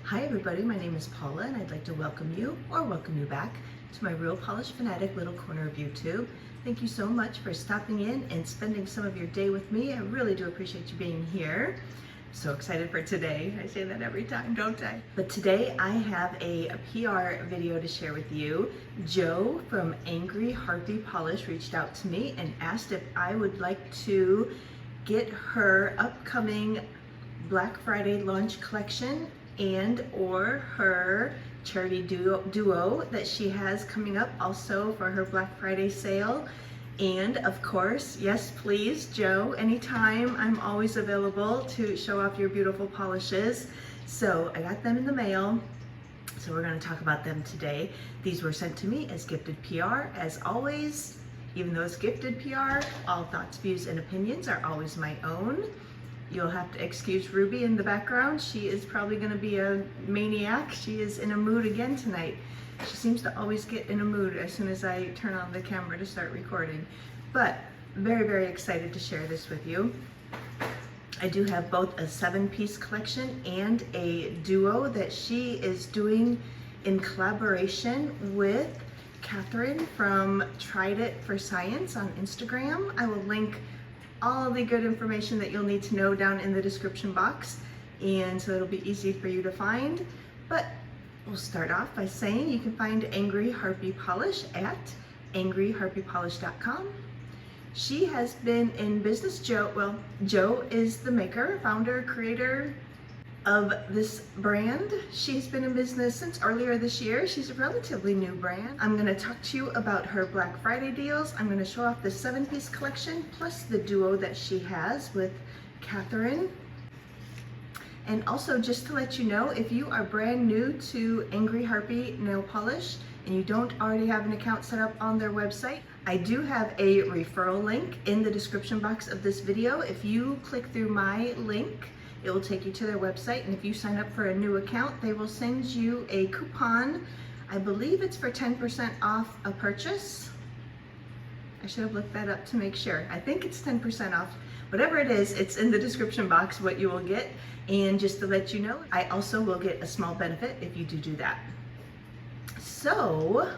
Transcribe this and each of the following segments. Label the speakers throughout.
Speaker 1: Hi everybody, my name is Paula and I'd like to welcome you back to my Real Polish Fanatic little corner of YouTube. Thank you so much for stopping in and spending some of your day with me. I really do appreciate you being here. So excited for today. I say that every time, don't I? But today I have a PR video to share with you. Joe from Angry Harpy Polish reached out to me and asked if I would like to get her upcoming Black Friday launch collection and or her charity duo that she has coming up also for her Black Friday sale. And of course, yes please, Joe, anytime, I'm always available to show off your beautiful polishes. So I got them in the mail, so we're going to talk about them today. These were sent to me as gifted PR. As always, even though it's gifted PR, all thoughts, views, and opinions are always my own. You'll have to excuse Ruby in the background. She is probably going to be a maniac. She is in a mood again tonight. She seems to always get in a mood as soon as I turn on the camera to start recording. But very, very excited to share this with you. I do have both a 7-piece collection and a duo that she is doing in collaboration with Catherine from Tried It for Science on Instagram. I will link all the good information that you'll need to know down in the description box, and so it'll be easy for you to find. But we'll start off by saying you can find Angry Harpy Polish at angryharpypolish.com. She has been in business. Joe is the maker, founder, creator of this brand. She's been in business since earlier this year. She's a relatively new brand. I'm going to talk to you about her Black Friday deals. I'm going to show off the 7-piece collection plus the duo that she has with Catherine. And also, just to let you know, if you are brand new to Angry Harpy Nail Polish and you don't already have an account set up on their website, I do have a referral link in the description box of this video. If you click through my link, it will take you to their website, and if you sign up for a new account, they will send you a coupon. I believe it's for 10% off a purchase. I should have looked that up to make sure. I think it's 10% off. Whatever it is, it's in the description box what you will get. And just to let you know, I also will get a small benefit if you do that. So,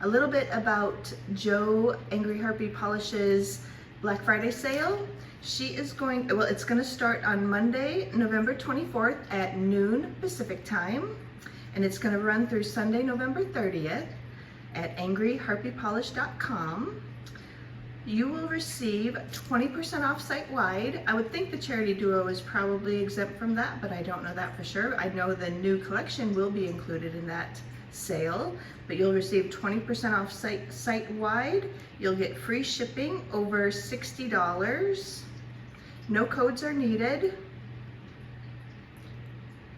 Speaker 1: a little bit about Joe Angry Harpy Polish's Black Friday sale. She is going, well, it's going to start on Monday, November 24th at noon Pacific time, and it's going to run through Sunday, November 30th at angryharpypolish.com. You will receive 20% off site-wide. I would think the charity duo is probably exempt from that, but I don't know that for sure. I know the new collection will be included in that sale, but you'll receive 20% off site-wide. You'll get free shipping over $60. No codes are needed.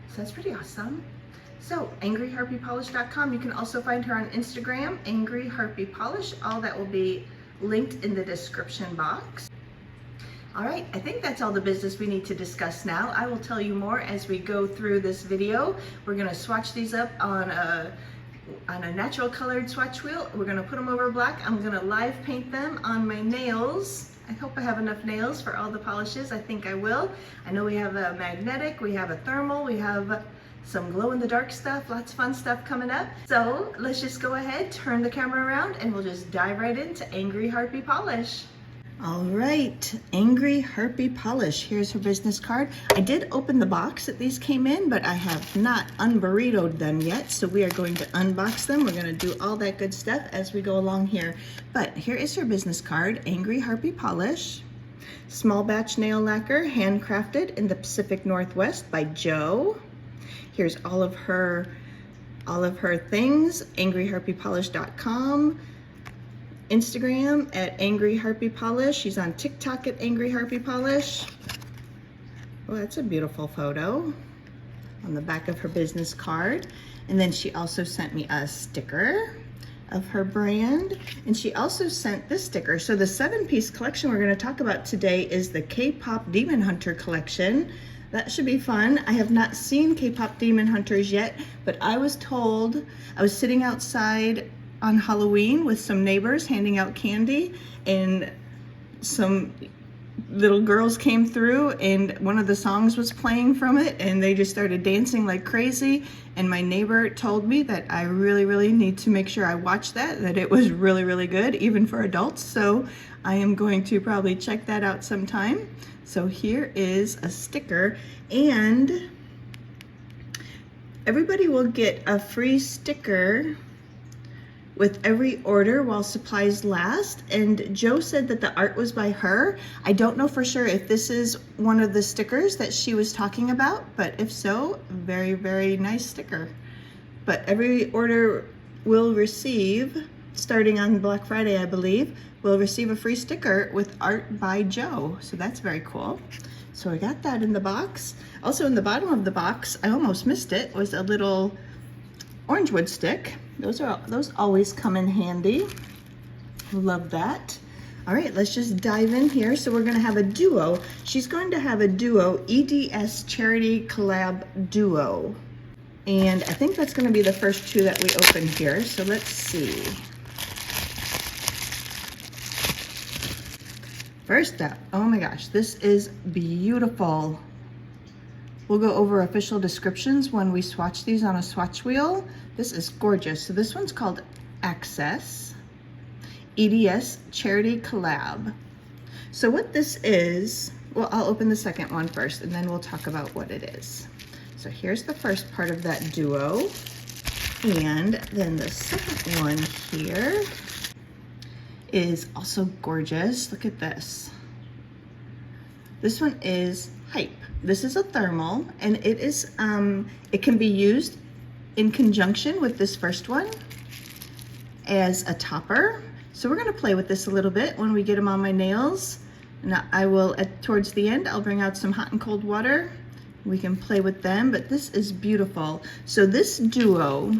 Speaker 1: So that's pretty awesome. So angryharpypolish.com. You can also find her on Instagram, Angry Harpy Polish. All that will be linked in the description box. All right, I think that's all the business we need to discuss now. I will tell you more as we go through this video. We're gonna swatch these up on a natural colored swatch wheel. We're gonna put them over black. I'm gonna live paint them on my nails. I hope I have enough nails for all the polishes. I think I will. I know we have a magnetic, we have a thermal, we have some glow-in-the-dark stuff, lots of fun stuff coming up. So let's just go ahead, turn the camera around, and we'll just dive right into Angry Harpy Polish. All right, Angry Harpy Polish. Here's her business card. I did open the box that these came in, but I have not unburritoed them yet, so we are going to unbox them. We're gonna do all that good stuff as we go along here. But here is her business card, Angry Harpy Polish. Small batch nail lacquer, handcrafted in the Pacific Northwest by Joe. Here's all of her things, angryharpypolish.com. Instagram at Angry Harpy Polish. She's on TikTok at Angry Harpy Polish. Well, that's a beautiful photo on the back of her business card. And then she also sent me a sticker of her brand. And she also sent this sticker. So the 7-piece collection we're going to talk about today is the K-Pop Demon Hunter collection. That should be fun. I have not seen K-Pop Demon Hunters yet, but I was told, I was sitting outside on Halloween with some neighbors handing out candy, and some little girls came through and one of the songs was playing from it and they just started dancing like crazy, and my neighbor told me that I really need to make sure I watch that it was really good even for adults. So I am going to probably check that out sometime. So here is a sticker, and everybody will get a free sticker with every order while supplies last. And Joe said that the art was by her. I don't know for sure if this is one of the stickers that she was talking about, but if so, very nice sticker. But every order will receive, starting on Black Friday, I believe, will receive a free sticker with art by Joe. So that's very cool. So I got that in the box. Also in the bottom of the box, I almost missed it, was a little orange wood stick. Those always come in handy. Love that. All right, let's just dive in here. So we're gonna have a duo. She's going to have a duo, EDS Charity Collab Duo. And I think that's gonna be the first two that we open here. So let's see. First up, oh my gosh, this is beautiful. We'll go over official descriptions when we swatch these on a swatch wheel. This is gorgeous. So this one's called Access, EDS Charity Collab. So what this is, well, I'll open the second one first and then we'll talk about what it is. So here's the first part of that duo. And then the second one here is also gorgeous. Look at this. This one is Hype. This is a thermal, and it is it can be used in conjunction with this first one as a topper. So we're gonna play with this a little bit when we get them on my nails. And I will, towards the end, I'll bring out some hot and cold water. We can play with them, but this is beautiful. So this duo,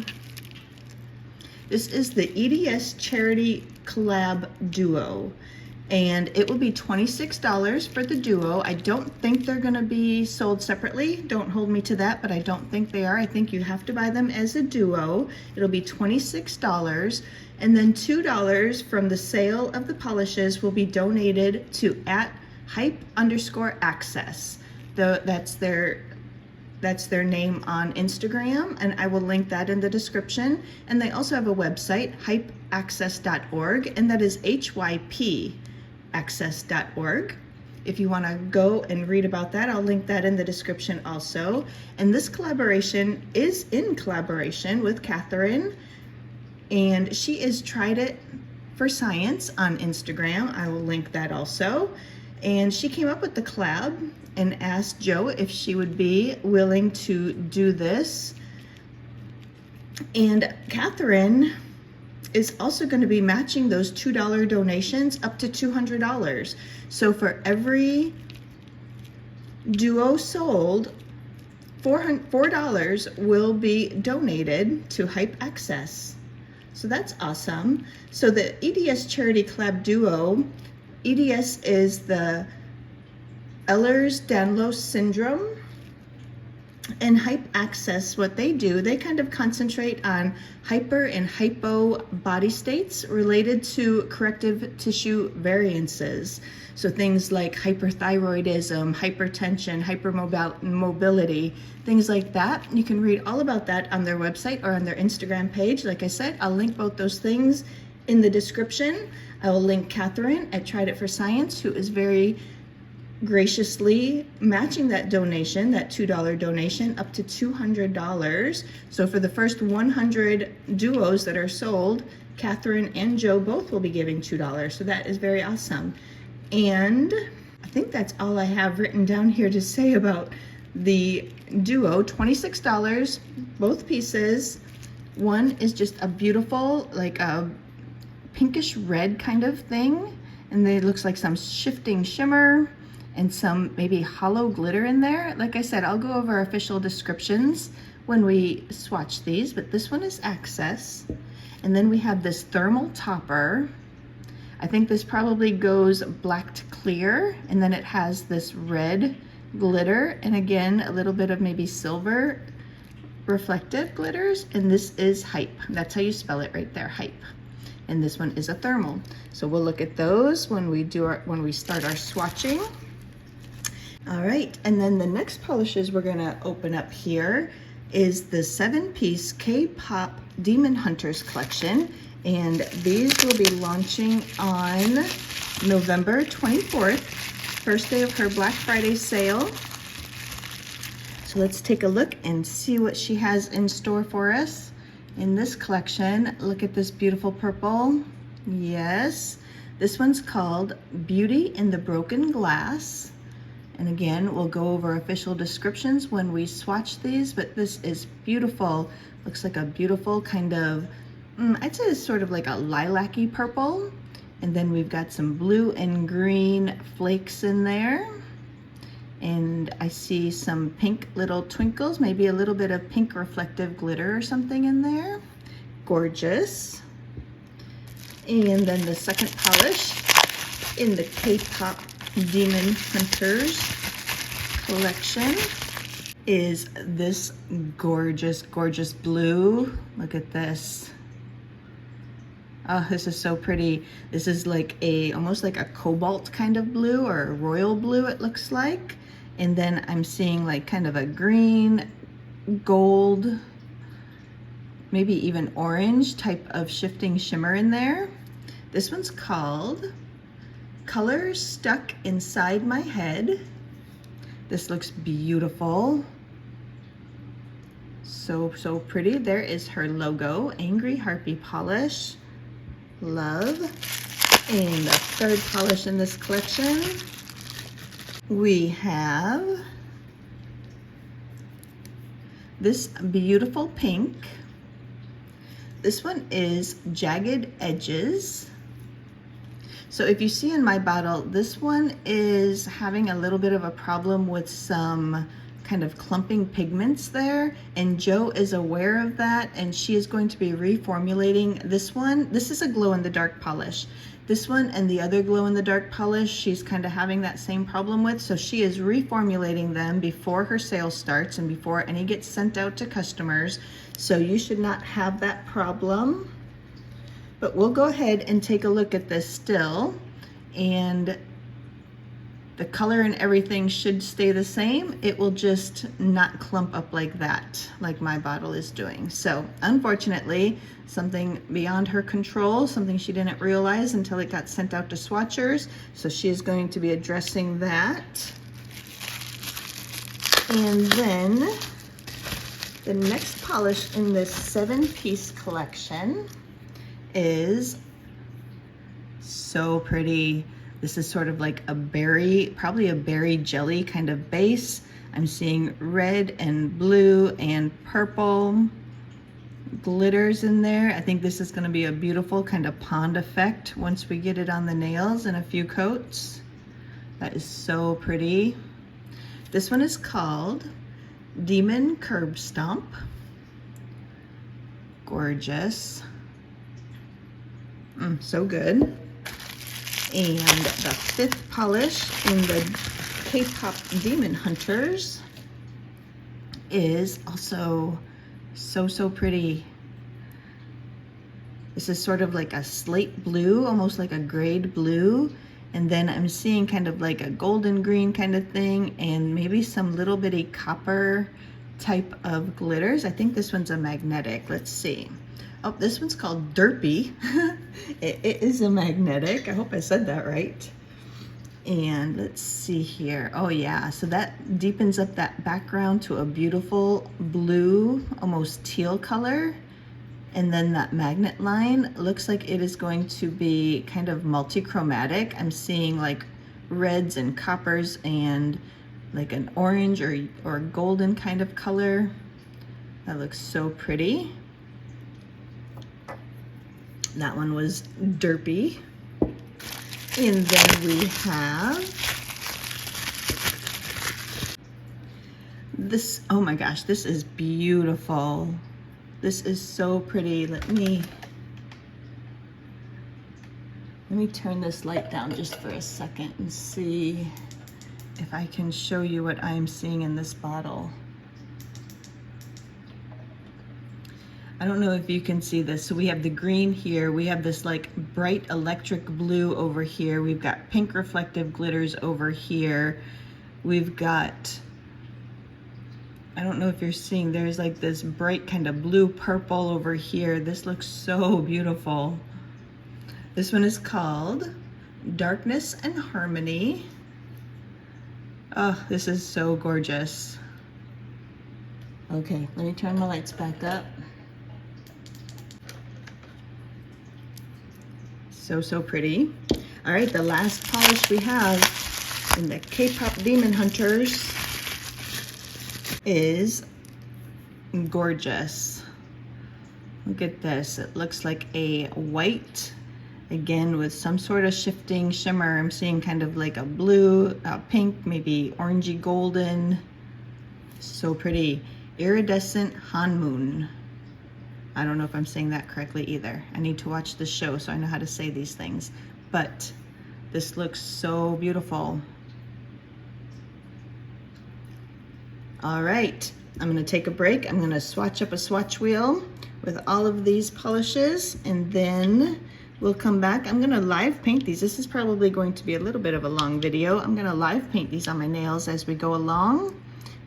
Speaker 1: this is the EDS Charity Collab Duo, and it will be $26 for the duo. I don't think they're gonna be sold separately. Don't hold me to that, but I don't think they are. I think you have to buy them as a duo. It'll be $26, and then $2 from the sale of the polishes will be donated to @hype_access. That's their name on Instagram, and I will link that in the description. And they also have a website, hypeaccess.org, and that is hypaccess.org. If you want to go and read about that, I'll link that in the description also. And this collaboration is in collaboration with Catherine, and she is Tried It for Science on Instagram. I will link that also. And she came up with the collab and asked Joe if she would be willing to do this. And Catherine is also going to be matching those $2 donations up to $200. So for every duo sold, $4 will be donated to Hype Access. So that's awesome. So the EDS Charity Collab Duo, EDS is the Ehlers-Danlos syndrome, and Hype Access, what they do, they kind of concentrate on hyper and hypo body states related to corrective tissue variances. So things like hyperthyroidism, hypertension, hypermobility, things like that. You can read all about that on their website or on their Instagram page. Like I said, I'll link both those things in the description. I will link Catherine at Tried It for Science, who is very graciously matching that donation, that $2 donation, up to $200. So for the first 100 duos that are sold, Catherine and Joe both will be giving $2. So that is very awesome. And I think that's all I have written down here to say about the duo. $26, both pieces. One is just a beautiful, like a pinkish red kind of thing, and it looks like some shifting shimmer and some maybe hollow glitter in there. Like I said, I'll go over official descriptions when we swatch these, but this one is Access. And then we have this thermal topper. I think this probably goes black to clear, and then it has this red glitter, and again, a little bit of maybe silver reflective glitters, and this is Hype. That's how you spell it right there, Hype. And this one is a thermal. So we'll look at those when we start our swatching. All right, and then the next polishes we're gonna open up here is the 7-piece K-pop Demon Hunters collection, and these will be launching on November 24th, first day of her Black Friday sale. So let's take a look and see what she has in store for us in this collection. Look at this beautiful purple. Yes, this one's called Beauty in the Broken Glass. And again, we'll go over official descriptions when we swatch these, but this is beautiful. Looks like a beautiful kind of, I'd say it's sort of like a lilac-y purple. And then we've got some blue and green flakes in there. And I see some pink little twinkles, maybe a little bit of pink reflective glitter or something in there. Gorgeous. And then the second polish in the K-pop Demon Hunters collection is this gorgeous, gorgeous blue. Look at this. Oh, this is so pretty. This is like almost like a cobalt kind of blue, or a royal blue it looks like. And then I'm seeing like kind of a green, gold, maybe even orange type of shifting shimmer in there. This one's called Colors Stuck Inside My Head. This looks beautiful. So, so pretty. There is her logo, Angry Harpy Polish. Love. And the third polish in this collection, we have this beautiful pink. This one is Jagged Edges. So if you see in my bottle, this one is having a little bit of a problem with some kind of clumping pigments there, and Jo is aware of that, and she is going to be reformulating this one. This is a glow-in-the-dark polish. This one and the other glow-in-the-dark polish, she's kind of having that same problem with, so she is reformulating them before her sale starts and before any gets sent out to customers. So you should not have that problem. But we'll go ahead and take a look at this still, and the color and everything should stay the same. It will just not clump up like that, like my bottle is doing. So unfortunately, something beyond her control, something she didn't realize until it got sent out to swatchers. So she is going to be addressing that. And then the next polish in this 7-piece collection is so pretty. This is sort of like a berry, probably a berry jelly kind of base. I'm seeing red and blue and purple glitters in there. I think this is going to be a beautiful kind of pond effect once we get it on the nails in a few coats. That is so pretty. This one is called Demon Curb Stomp. Gorgeous. So good. And the fifth polish in the K-pop Demon Hunters is also so pretty. This is sort of like a slate blue, almost like a grade blue. And then I'm seeing kind of like a golden green kind of thing, and maybe some little bitty copper type of glitters. I think this one's a magnetic. Let's see. Oh, this one's called Derpy. It is a magnetic. I hope I said that right. And let's see here. Oh yeah, so that deepens up that background to a beautiful blue, almost teal color. And then that magnet line looks like it is going to be kind of multi-chromatic. I'm seeing like reds and coppers and like an orange or golden kind of color. That looks so pretty. That one was Derpy. And then we have this. Oh my gosh, this is beautiful. This is so pretty. Let me turn this light down just for a second and see if I can show you what I'm seeing in this bottle. I don't know if you can see this. So we have the green here. We have this like bright electric blue over here. We've got pink reflective glitters over here. We've got, I don't know if you're seeing, there's like this bright kind of blue purple over here. This looks so beautiful. This one is called Darkness and Harmony. Oh, this is so gorgeous. Okay, let me turn my lights back up. So, so pretty. All right, the last polish we have in the K-pop Demon Hunters is gorgeous. Look at this. It looks like a white, again with some sort of shifting shimmer. I'm seeing kind of like a blue, pink, maybe orangey golden. So pretty. Iridescent Hanmoon. I don't know if I'm saying that correctly either. I need to watch the show so I know how to say these things. But this looks so beautiful. All right, I'm gonna take a break. I'm gonna swatch up a swatch wheel with all of these polishes, and then we'll come back. I'm gonna live paint these. This is probably going to be a little bit of a long video. I'm gonna live paint these on my nails as we go along.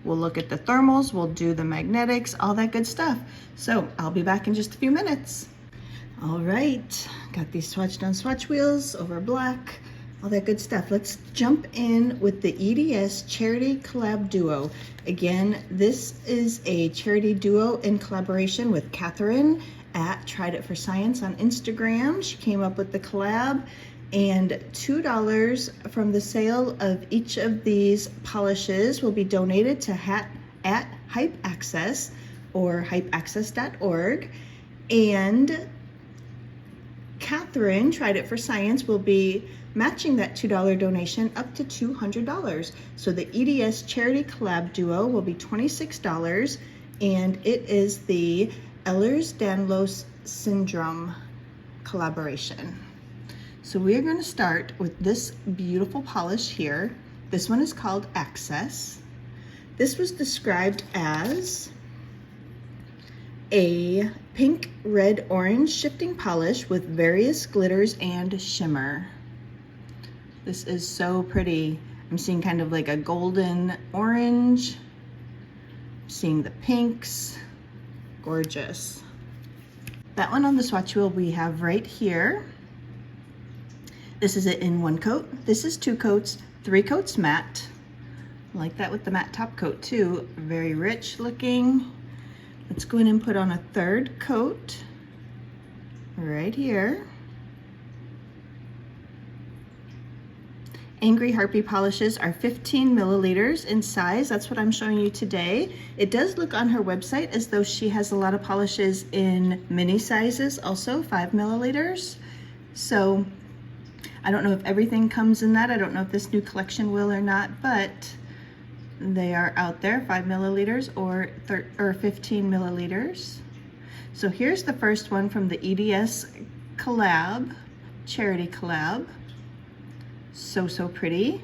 Speaker 1: We'll look at the thermals, we'll do the magnetics, all that good stuff. So I'll be back in just a few minutes. All right, got these swatched on swatch wheels over black, all that good stuff. Let's jump in with the EDS Charity Collab Duo. Again, this is a charity duo in collaboration with Catherine at Tried It for Science on Instagram. She came up with the collab, and $2 from the sale of each of these polishes will be donated to at Hype Access or hypeaccess.org. And Catherine, Tried It for Science, will be matching that $2 donation up to $200. So the EDS Charity Collab Duo will be $26, and it is the Ehlers-Danlos Syndrome collaboration. So we are going to start with this beautiful polish here. This one is called Access. This was described as a pink, red, orange shifting polish with various glitters and shimmer. This is so pretty. I'm seeing kind of like a golden orange. I'm seeing the pinks. Gorgeous. That one on the swatch wheel we have right here. This is it in one coat. This is 2 coats, 3 coats matte. I like that with the matte top coat too. Very rich looking. Let's go in and put on a 3rd coat right here. Angry Harpy polishes are 15 milliliters in size. That's what I'm showing you today. It does look on her website as though she has a lot of polishes in mini sizes, also 5 milliliters. So I don't know if everything comes in that. I don't know if this new collection will or not, but they are out there, 5 milliliters or 15 milliliters. So here's the first one from the EDS Collab, Charity Collab. So, so pretty.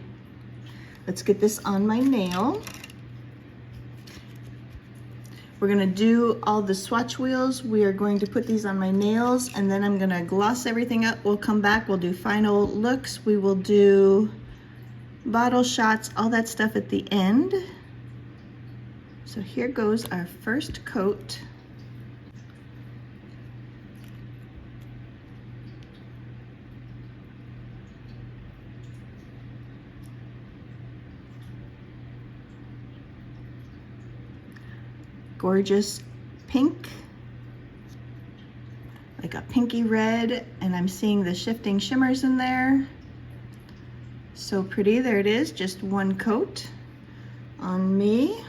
Speaker 1: Let's get this on my nail. We're gonna do all the swatch wheels. We are going to put these on my nails, and then I'm gonna gloss everything up. We'll come back, we'll do final looks. We will do bottle shots, all that stuff at the end. So here goes our first coat. Gorgeous pink, like a pinky red, and I'm seeing the shifting shimmers in there. So pretty. There it is, just 1 coat on me.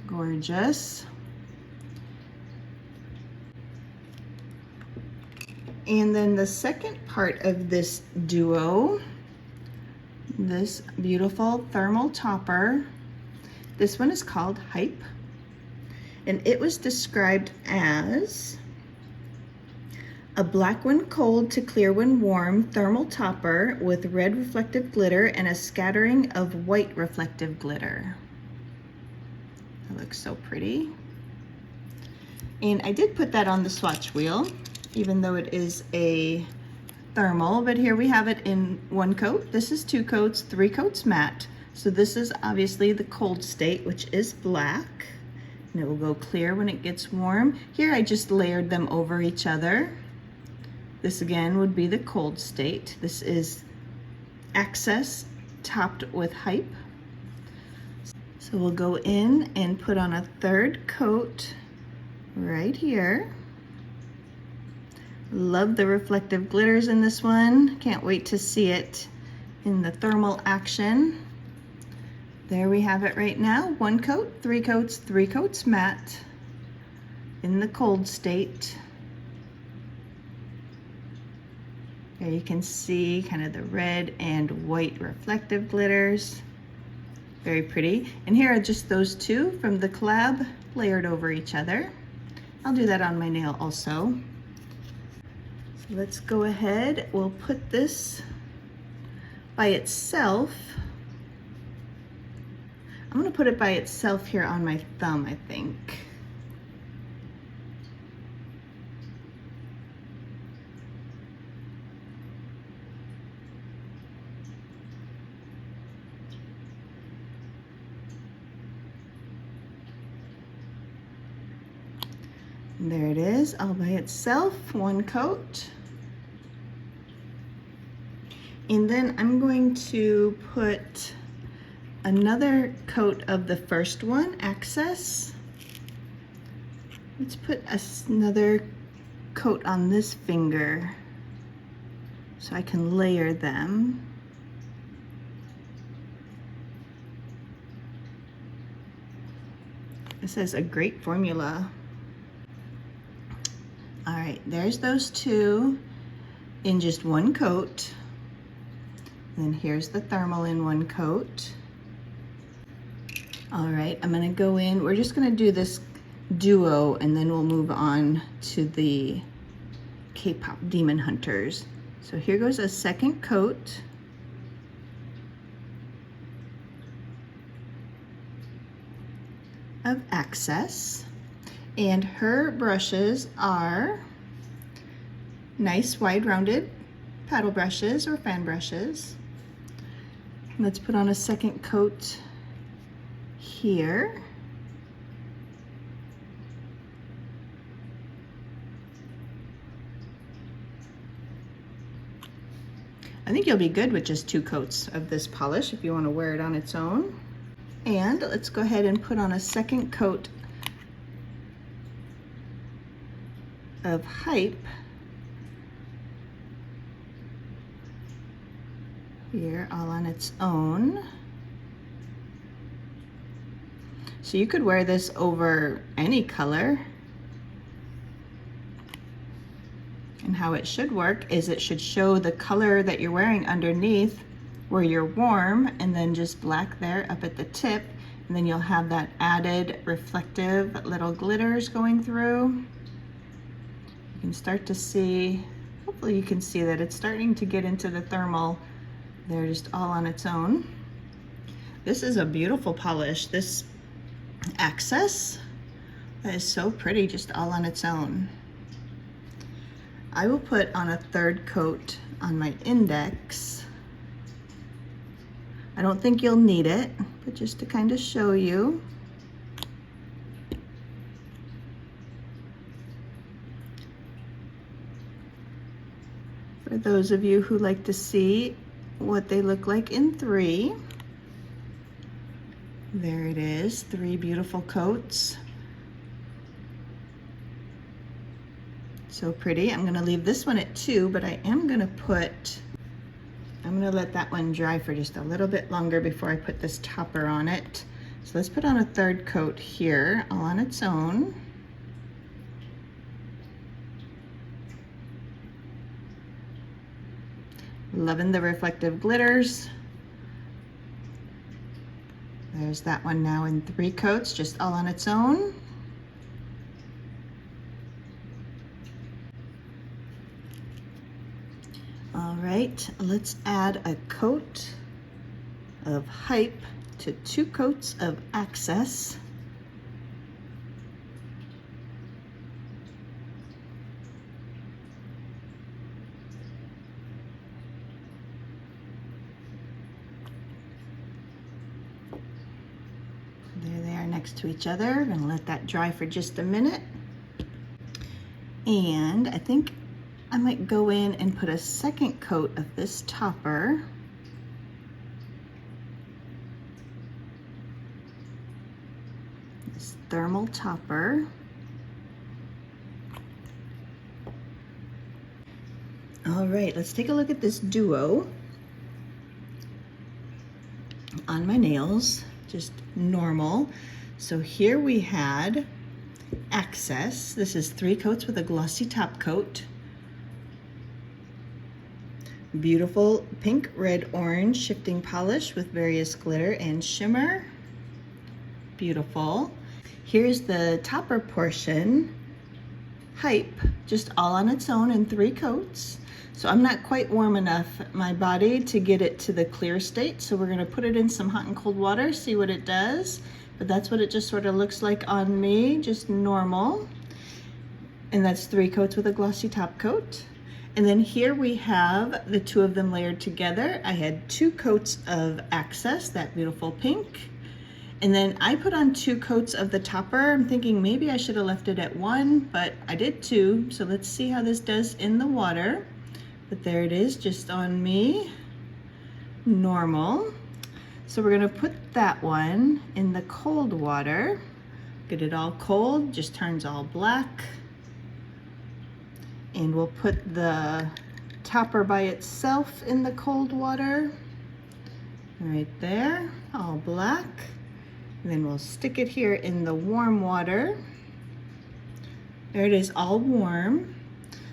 Speaker 1: Gorgeous. And then the second part of this duo, this beautiful thermal topper. This one is called Hype, and it was described as a black when cold to clear when warm thermal topper with red reflective glitter and a scattering of white reflective glitter. That looks so pretty. And I did put that on the swatch wheel, even though it is a thermal, but here we have it in 1 coat. This is 2 coats, 3 coats matte. So this is obviously the cold state, which is black, and it will go clear when it gets warm. Here I just layered them over each other. This again would be the cold state. This is Access topped with Hype. So we'll go in and put on a 3rd coat right here. Love the reflective glitters in this one. Can't wait to see it in the thermal action. There we have it right now. 1 coat, 3 coats, 3 coats matte in the cold state. There you can see kind of the red and white reflective glitters. Very pretty. And here are just those 2 from the collab layered over each other. I'll do that on my nail also. So let's go ahead. We'll put this by itself. I'm going to put it by itself here on my thumb, I think. And there it is, all by itself, 1 coat. And then I'm going to put another coat of the first one, Access. Let's put another coat on this finger so I can layer them. This is a great formula. All right, there's those 2 in just 1 coat. And then here's the thermal in 1 coat. All right, I'm gonna go in, we're just gonna do this duo and then we'll move on to the K-pop Demon Hunters. So here goes a 2nd coat. Of Access. And her brushes are nice wide rounded paddle brushes or fan brushes. Let's put on a 2nd coat here. I think you'll be good with just 2 coats of this polish if you want to wear it on its own. And let's go ahead and put on a 2nd coat of Hype here all on its own. So you could wear this over any color. And how it should work is it should show the color that you're wearing underneath where you're warm, and then just black there up at the tip, and then you'll have that added reflective little glitters going through. You can start to see, hopefully you can see that it's starting to get into the thermal. They're just all on its own. This is a beautiful polish. This Access, that is so pretty, just all on its own. I will put on a 3rd coat on my index. I don't think you'll need it, but just to kind of show you. For those of you who like to see what they look like in 3. There it is, 3 beautiful coats. So pretty. I'm gonna leave this one at 2, but I am gonna I'm gonna let that one dry for just a little bit longer before I put this topper on it. So let's put on a 3rd coat here, all on its own. Loving the reflective glitters. There's that one now in 3 coats, just all on its own. All right, let's add a coat of Hype to 2 coats of Access. next to each other. I'm gonna let that dry for just a minute. And I think I might go in and put a second coat of this topper. This thermal topper. All right, let's take a look at this duo on my nails, just normal. So here we had Access. This is 3 coats with a glossy top coat. Beautiful pink, red, orange shifting polish with various glitter and shimmer. Beautiful. Here's the topper portion. Hype, just all on its own in 3 coats. So I'm not quite warm enough, my body, to get it to the clear state. So we're gonna put it in some hot and cold water, see what it does. But that's what it just sort of looks like on me, just normal. And that's 3 coats with a glossy top coat. And then here we have the 2 of them layered together. I had 2 coats of Access, that beautiful pink. And then I put on 2 coats of the topper. I'm thinking maybe I should have left it at 1, but I did 2. So let's see how this does in the water. But there it is, just on me, normal. So we're gonna put that one in the cold water. Get it all cold, just turns all black. And we'll put the topper by itself in the cold water. Right there, all black. And then we'll stick it here in the warm water. There it is, all warm.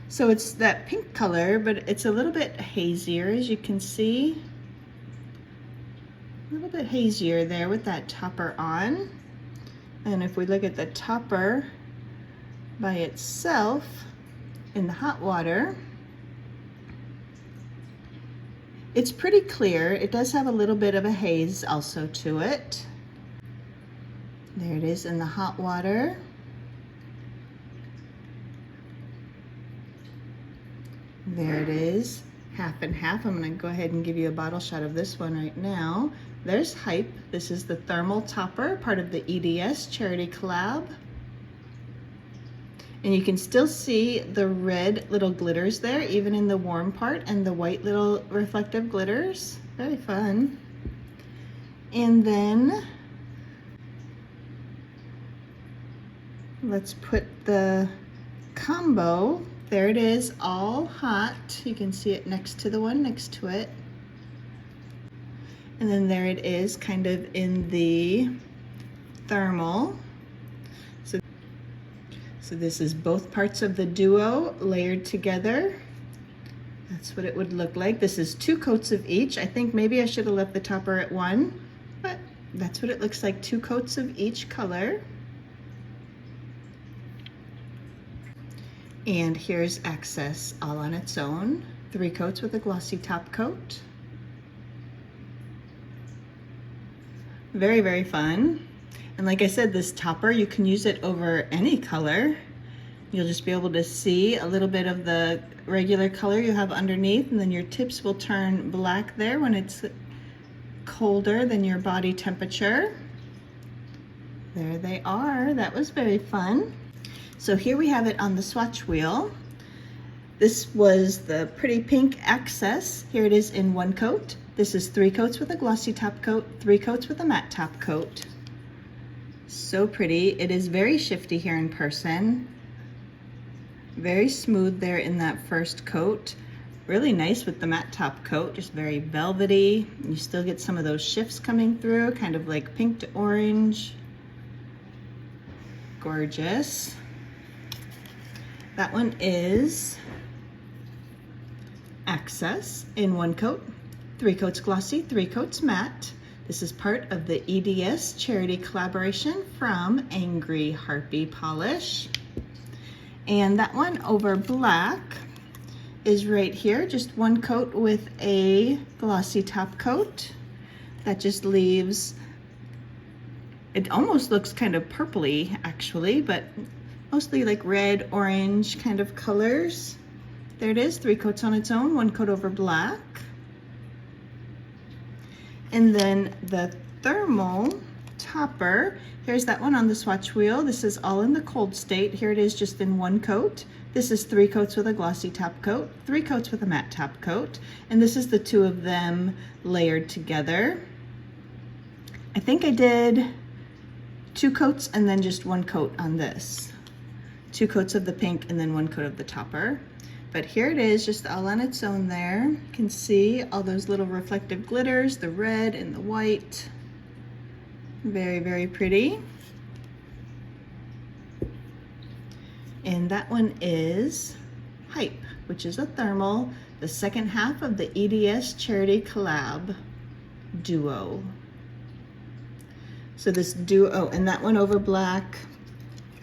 Speaker 1: So it's that pink color, but it's a little bit hazier, as you can see. A little bit hazier there with that topper on. And if we look at the topper by itself in the hot water, it's pretty clear. It does have a little bit of a haze also to it. There it is in the hot water. There it is, half and half. I'm gonna go ahead and give you a bottle shot of this one right now. There's Hype. This is the thermal topper, part of the EDS Charity Collab. And you can still see the red little glitters there, even in the warm part, and the white little reflective glitters. Very fun. And then let's put the combo. There it is, all hot. You can see it next to the one next to it. And then there it is, kind of in the thermal. So this is both parts of the duo layered together. That's what it would look like. This is 2 coats of each. I think maybe I should have left the topper at 1, but that's what it looks like, 2 coats of each color. And here's Access all on its own. 3 coats with a glossy top coat. Very, very fun. And like I said, this topper, you can use it over any color. You'll just be able to see a little bit of the regular color you have underneath, and then your tips will turn black there when it's colder than your body temperature. There they are. That was very fun. So here we have it on the swatch wheel. This was the pretty pink Access. Here it is in 1 coat. This is 3 coats with a glossy top coat, 3 coats with a matte top coat. So pretty. It is very shifty here in person. Very smooth there in that first coat. Really nice with the matte top coat, just very velvety. You still get some of those shifts coming through, kind of like pink to orange. Gorgeous. That one is Access in 1 coat, 3 coats glossy, 3 coats matte. This is part of the EDS Charity collaboration from Angry Harpy Polish. And that one over black is right here, just 1 coat with a glossy top coat. That just leaves, it almost looks kind of purpley actually, but mostly like red, orange kind of colors. There it is, 3 coats on its own, 1 coat over black. And then the thermal topper. Here's that one on the swatch wheel. This is all in the cold state. Here it is just in one coat. This is 3 coats with a glossy top coat, 3 coats with a matte top coat, and this is the 2 of them layered together. I think I did 2 coats and then just 1 coat on this. 2 coats of the pink and then 1 coat of the topper. But here it is, just all on its own there. You can see all those little reflective glitters, the red and the white. Very, very pretty. And that one is Hype, which is a thermal, the second half of the EDS Charity Collab Duo. So this duo, and that one over black,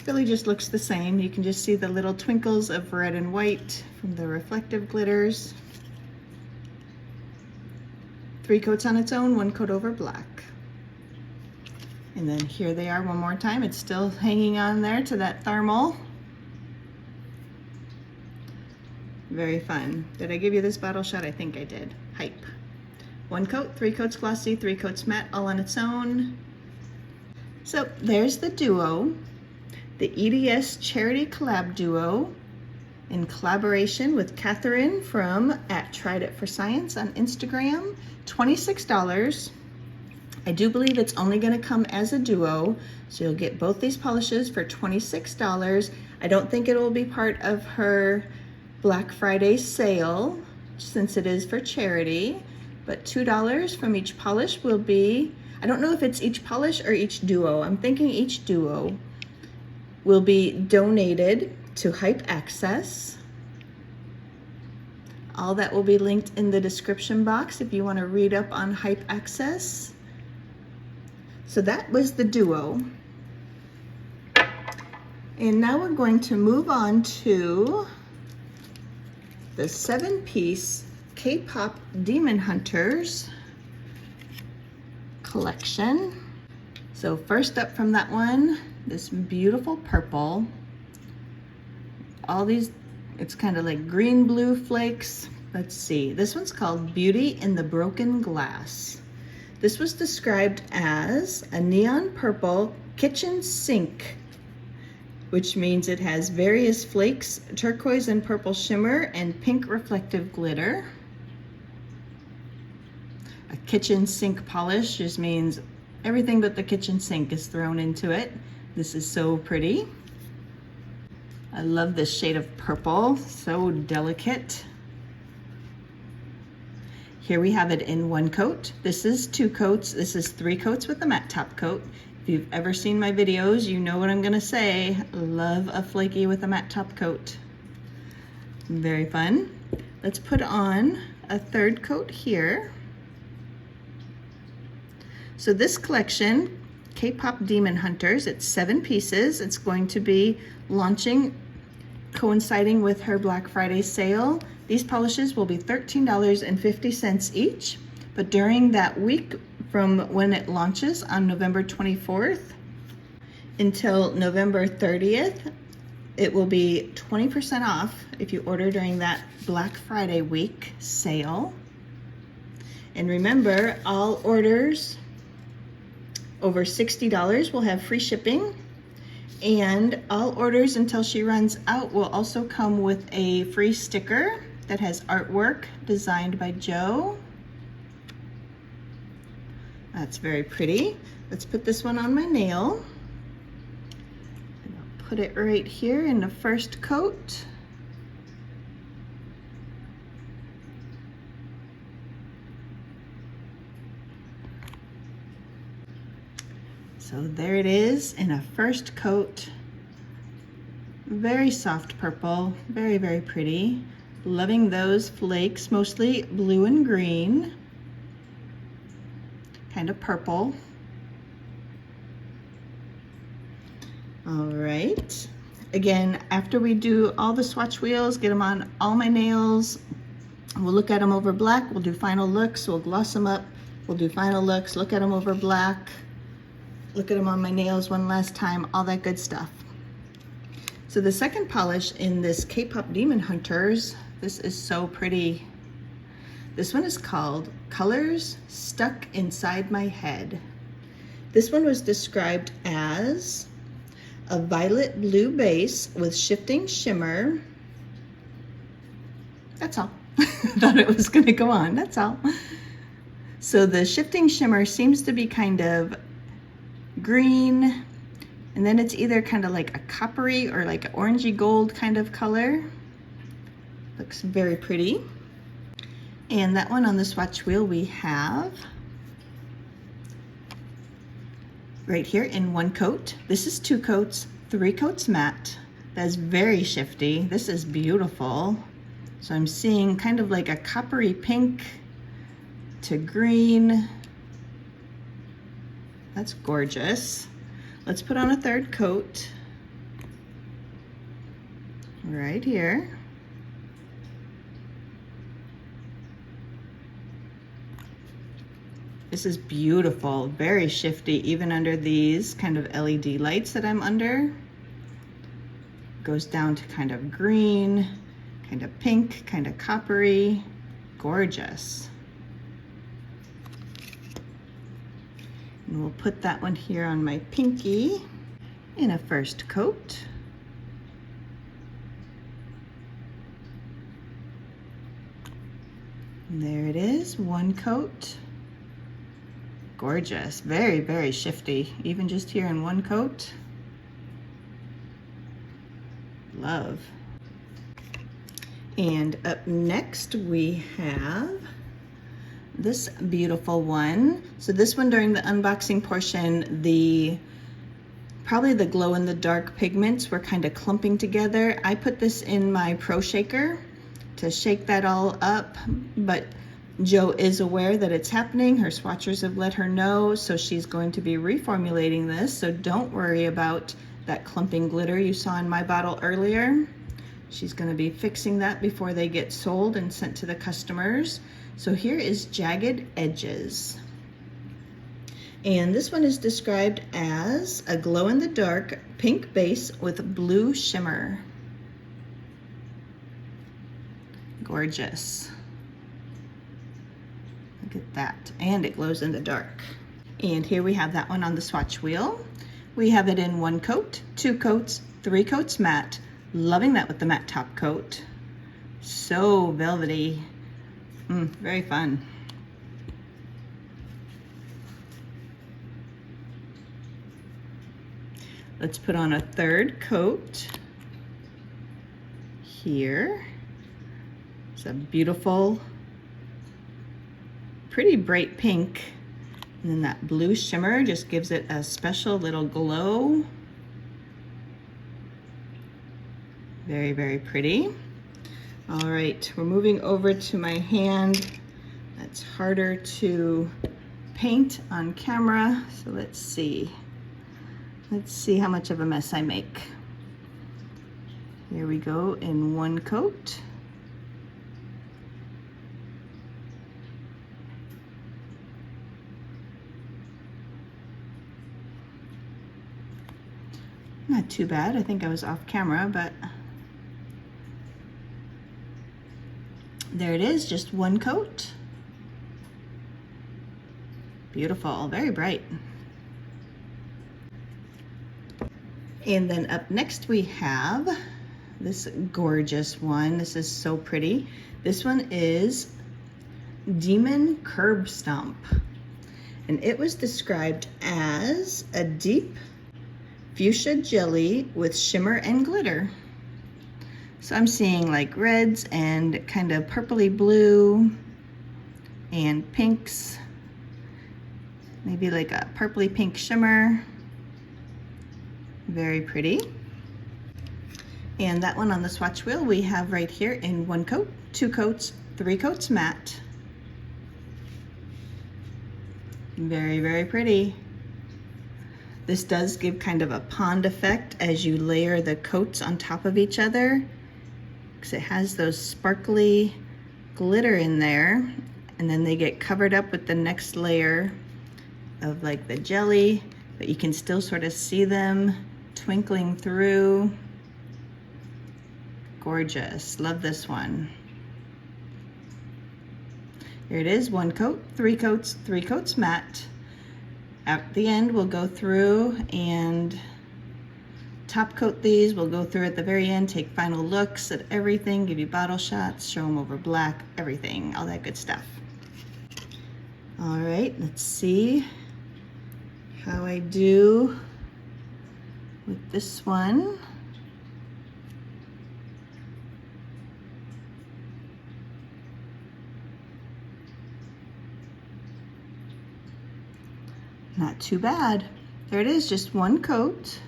Speaker 1: really just looks the same. You can just see the little twinkles of red and white from the reflective glitters. 3 coats on its own, 1 coat over black. And then here they are one more time. It's still hanging on there to that thermal. Very fun. Did I give you this bottle shot? I think I did. Hype. 1 coat, 3 coats glossy, 3 coats matte, all on its own. So there's the duo, the EDS Charity Collab Duo, in collaboration with Catherine from @TriedItForScience on Instagram. $26. I do believe it's only going to come as a duo, so you'll get both these polishes for $26. I don't think it will be part of her Black Friday sale since it is for charity, but $2 from each polish will be, I don't know if it's each polish or each duo. I'm thinking each duo will be donated to Hype Access. All that will be linked in the description box if you want to read up on Hype Access. So that was the duo. And now we're going to move on to the 7-piece K-pop Demon Hunters collection. So first up from that one, this beautiful purple. All these, it's kind of like green blue flakes. Let's see, this one's called Beauty in the Broken Glass. This was described as a neon purple kitchen sink, which means it has various flakes, turquoise and purple shimmer, and pink reflective glitter. A kitchen sink polish just means everything but the kitchen sink is thrown into it. This is so pretty. I love this shade of purple, so delicate. Here we have it in 1 coat. This is 2 coats. This is 3 coats with a matte top coat. If you've ever seen my videos, you know what I'm gonna say. Love a flaky with a matte top coat. Very fun. Let's put on a 3rd coat here. So this collection, K-pop Demon Hunters, it's 7 pieces. It's going to be launching, coinciding with her Black Friday sale. These polishes will be $13.50 each, but during that week from when it launches on November 24th until November 30th, it will be 20% off if you order during that Black Friday week sale. And remember, all orders over $60 will have free shipping, and all orders until she runs out will also come with a free sticker that has artwork designed by Joe. That's very pretty. Let's put this one on my nail. And I'll put it right here in the 1st coat. So there it is in a 1st coat. Very soft purple, very, very pretty. Loving those flakes, mostly blue and green. Kind of purple. All right. Again, after we do all the swatch wheels, get them on all my nails, we'll look at them over black, we'll do final looks, we'll gloss them up, we'll do final looks, look at them over black, look at them on my nails one last time, all that good stuff. So the 2nd polish in this K-pop Demon Hunters, this is so pretty. This one is called Colors Stuck Inside My Head. This one was described as a violet blue base with shifting shimmer. That's all. Thought it was gonna go on, that's all. So the shifting shimmer seems to be kind of green, and then it's either kind of like a coppery or like an orangey gold kind of color. Looks very pretty. And that one on the swatch wheel we have right here in 1 coat. This is 2 coats, 3 coats matte. That's very shifty. This is beautiful. So I'm seeing kind of like a coppery pink to green. That's gorgeous. Let's put on a 3rd coat right here. This is beautiful, very shifty, even under these kind of LED lights that I'm under. Goes down to kind of green, kind of pink, kind of coppery, gorgeous. And we'll put that one here on my pinky in a 1st coat. And there it is, 1 coat. Gorgeous, very, very shifty, even just here in 1 coat. Love. And up next we have this beautiful one. So this one, during the unboxing portion, probably the glow in the dark pigments were kind of clumping together. I put this in my Pro Shaker to shake that all up, but Jo is aware that it's happening. Her swatchers have let her know, so she's going to be reformulating this. So don't worry about that clumping glitter you saw in my bottle earlier. She's going to be fixing that before they get sold and sent to the customers. So here is Jagged Edges. And this one is described as a glow-in-the-dark pink base with blue shimmer. Gorgeous. Look at that. And it glows in the dark. And here we have that one on the swatch wheel. We have it in 1 coat, 2 coats, 3 coats matte. Loving that with the matte top coat. So velvety. Very fun. Let's put on a 3rd coat here. It's a beautiful, pretty bright pink. And then that blue shimmer just gives it a special little glow. Very, very pretty. All right, we're moving over to my hand. That's harder to paint on camera. So let's see. Let's see how much of a mess I make. Here we go in 1 coat. Not too bad. I think I was off camera, but there it is, just 1 coat. Beautiful, very bright. And then up next we have this gorgeous one. This is so pretty. This one is Demon Curb Stomp. And it was described as a deep fuchsia jelly with shimmer and glitter. So I'm seeing like reds and kind of purpley blue and pinks, maybe like a purpley pink shimmer. Very pretty. And that one on the swatch wheel we have right here in 1 coat, 2 coats, 3 coats matte. Very, very pretty. This does give kind of a pond effect as you layer the coats on top of each other, because it has those sparkly glitter in there, and then they get covered up with the next layer of like the jelly, but you can still sort of see them twinkling through. Gorgeous, love this one. Here it is, 1 coat, 3 coats, 3 coats matte. At the end, we'll go through and top coat these. We'll go through at the very end, take final looks at everything, give you bottle shots, show them over black, everything, all that good stuff. All right, let's see how I do with this one. Not too bad. There it is, just one coat.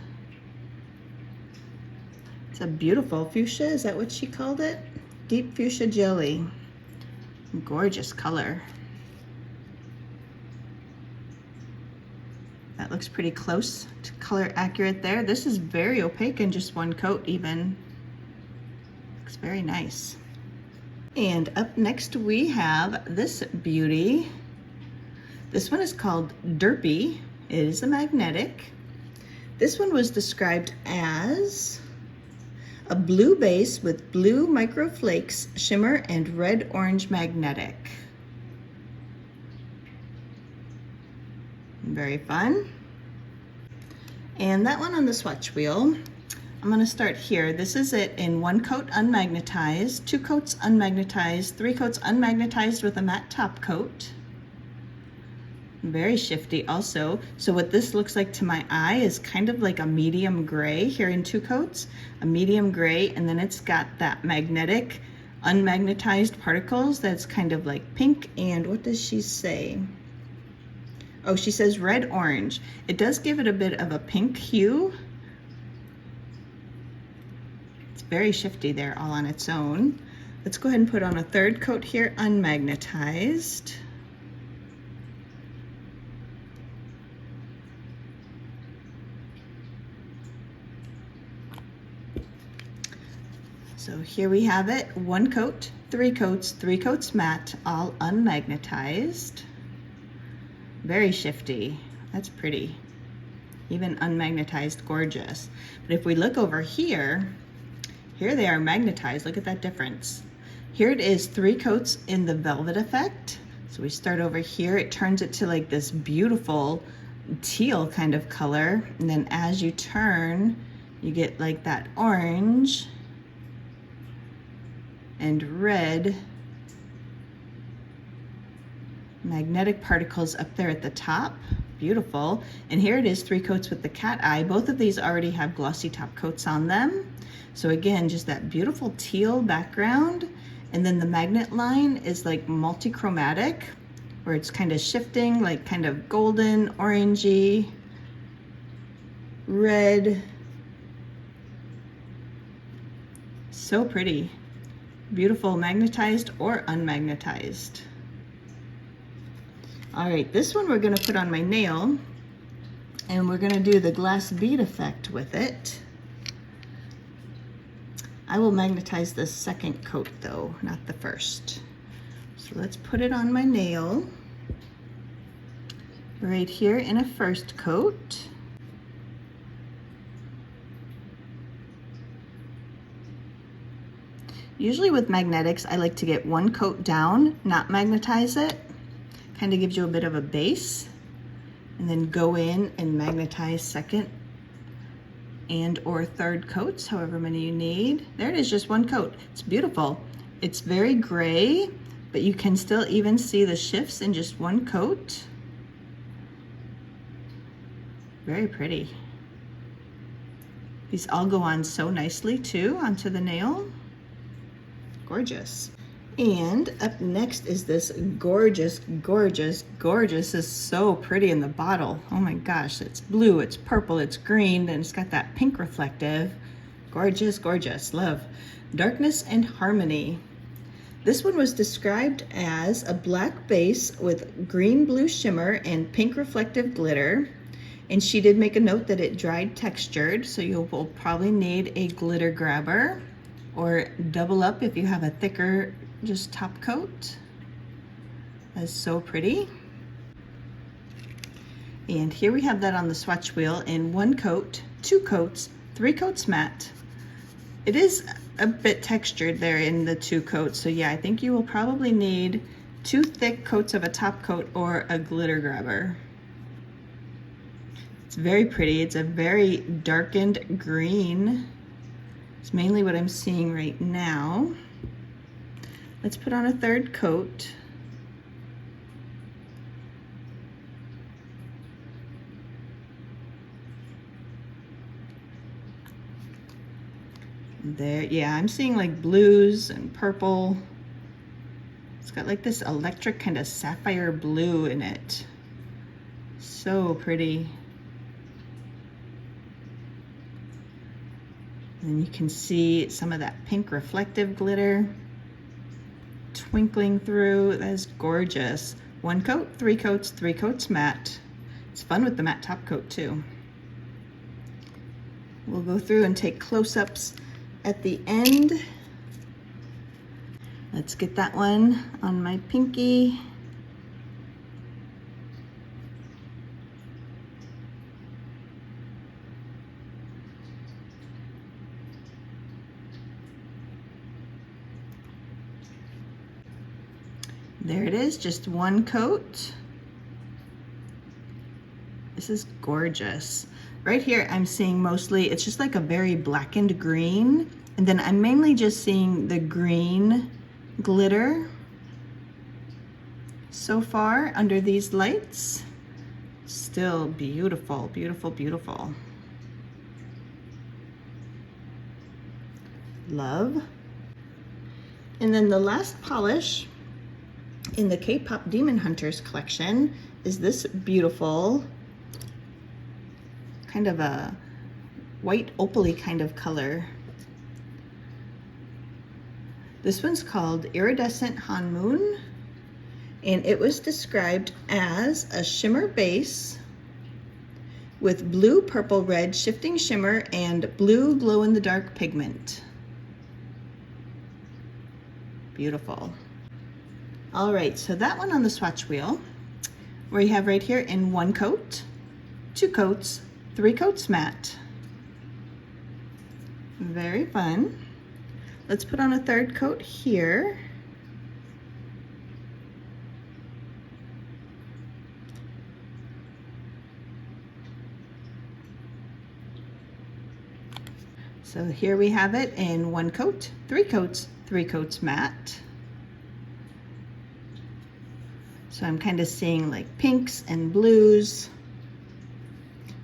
Speaker 1: It's a beautiful fuchsia, is that what she called it? Deep fuchsia jelly. Gorgeous color. That looks pretty close to color accurate there. This is very opaque in just one coat even. Looks very nice. And up next we have this beauty. This one is called Derpy. It is a magnetic. This one was described as a blue base with blue micro flakes, shimmer, and red-orange magnetic. Very fun. And that one on the swatch wheel, I'm gonna start here. This is it in one coat unmagnetized, two coats unmagnetized, three coats unmagnetized with a matte top coat. Very shifty also. So what this looks like to my eye is kind of like a medium gray here in two coats, a medium gray, and then it's got that magnetic unmagnetized particles that's kind of like pink, and what does she say? Oh, she says red orange. It does give it a bit of a pink hue. It's very shifty there all on its own. Let's go ahead and put on a third coat here unmagnetized. So here we have it, one coat, three coats matte, all unmagnetized. Very shifty, that's pretty. Even unmagnetized, gorgeous. But if we look over here, here they are magnetized, look at that difference. Here it is, three coats in the velvet effect. So we start over here, it turns it to like this beautiful teal kind of color. And then as you turn, you get like that orange and red magnetic particles up there at the top. Beautiful. And here it is, three coats with the cat eye. Both of these already have glossy top coats on them. So again, just that beautiful teal background. And then the magnet line is like multi-chromatic, where it's kind of shifting, like kind of golden, orangey, red. So pretty. Beautiful magnetized or unmagnetized. All right, this one we're gonna put on my nail, and we're gonna do the glass bead effect with it. I will magnetize the second coat though, not the first. So let's put it on my nail. Right here in a first coat. Usually with magnetics, I like to get one coat down, not magnetize it. Kind of gives you a bit of a base, and then go in and magnetize second and or third coats, however many you need. There it is, just one coat. It's beautiful. It's very gray, but you can still even see the shifts in just one coat. Very pretty. These all go on so nicely too onto the nail. Gorgeous. And up next is this gorgeous, gorgeous, gorgeous. It's so pretty in the bottle. Oh my gosh, it's blue, it's purple, it's green, and it's got that pink reflective. Gorgeous, gorgeous, love. Darkness and Harmony. This one was described as a black base with green blue shimmer and pink reflective glitter. And she did make a note that it dried textured, so you will probably need a glitter grabber or double up if you have a thicker just top coat. That's so pretty. And here we have that on the swatch wheel in one coat, two coats, three coats matte. It is a bit textured there in the two coats, so yeah, I think you will probably need two thick coats of a top coat or a glitter grabber. It's very pretty. It's a very darkened green. It's mainly what I'm seeing right now. Let's put on a third coat. There, yeah, I'm seeing like blues and purple. It's got like this electric kind of sapphire blue in it. So pretty. And you can see some of that pink reflective glitter twinkling through. That is gorgeous. One coat, three coats matte. It's fun with the matte top coat too. We'll go through and take close-ups at the end. Let's get that one on my pinky. There it is, just one coat. This is gorgeous. Right here, I'm seeing mostly, it's just like a very blackened green. And then I'm mainly just seeing the green glitter so far under these lights. Still beautiful, beautiful, beautiful. Love. And then the last polish in the K-Pop Demon Hunters collection is this beautiful kind of a white opal-y kind of color. This one's called Iridescent Hanmoon, and it was described as a shimmer base with blue, purple, red shifting shimmer and blue glow-in-the-dark pigment. Beautiful. All right, so that one on the swatch wheel, we have right here in one coat, two coats, three coats matte. Very fun. Let's put on a third coat here. So here we have it in one coat, three coats matte. So I'm kind of seeing like pinks and blues,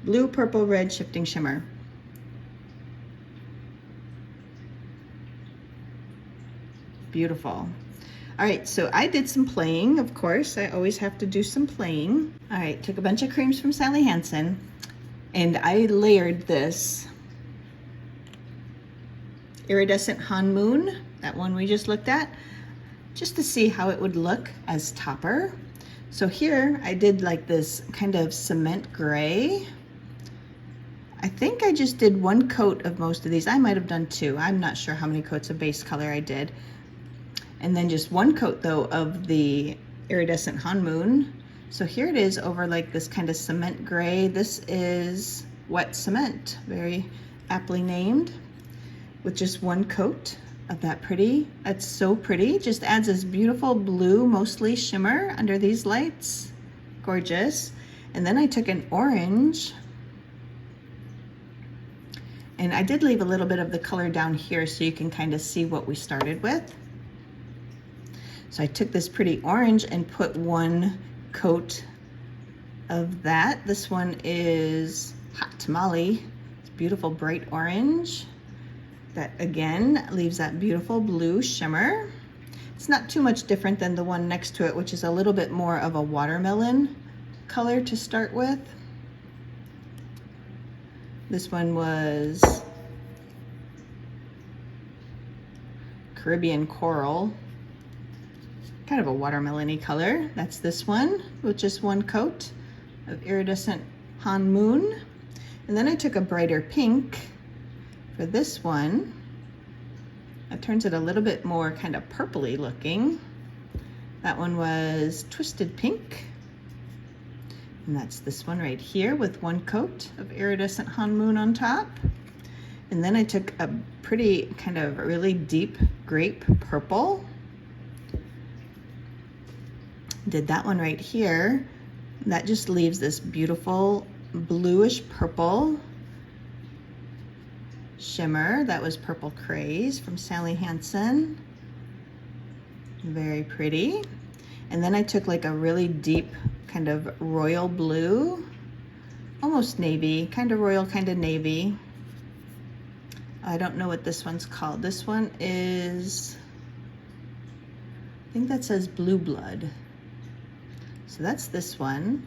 Speaker 1: blue, purple, red shifting shimmer. Beautiful. All right, so I did some playing, of course. I always have to do some playing. All right, took a bunch of creams from Sally Hansen, and I layered this Iridescent Hanmoon, that one we just looked at, just to see how it would look as topper. So here I did like this kind of cement gray. I think I just did one coat of most of these. I might have done two. I'm not sure how many coats of base color I did. And then just one coat though of the Iridescent Hanmoon. So here it is over like this kind of cement gray. This is wet cement, very aptly named, with just one coat of that pretty. That's so pretty. Just adds this beautiful blue, mostly shimmer under these lights. Gorgeous. And then I took an orange, and I did leave a little bit of the color down here so you can kind of see what we started with. So I took this pretty orange and put one coat of that. This one is Hot Tamale. It's beautiful bright orange. That again leaves that beautiful blue shimmer. It's not too much different than the one next to it, which is a little bit more of a watermelon color to start with. This one was Caribbean Coral, kind of a watermelon-y color. That's this one with just one coat of Iridescent Hanmoon. And then I took a brighter pink for this one. That turns it a little bit more kind of purpley looking. That one was Twisted Pink. And that's this one right here with one coat of Iridescent Hanmoon on top. And then I took a pretty kind of really deep grape purple. Did that one right here. That just leaves this beautiful bluish purple shimmer. That was Purple Craze from Sally Hansen. Very pretty. And then I took like a really deep kind of royal blue, almost navy, kind of royal, kind of navy. I don't know what this one's called. This one is, I think that says Blue Blood. So that's this one.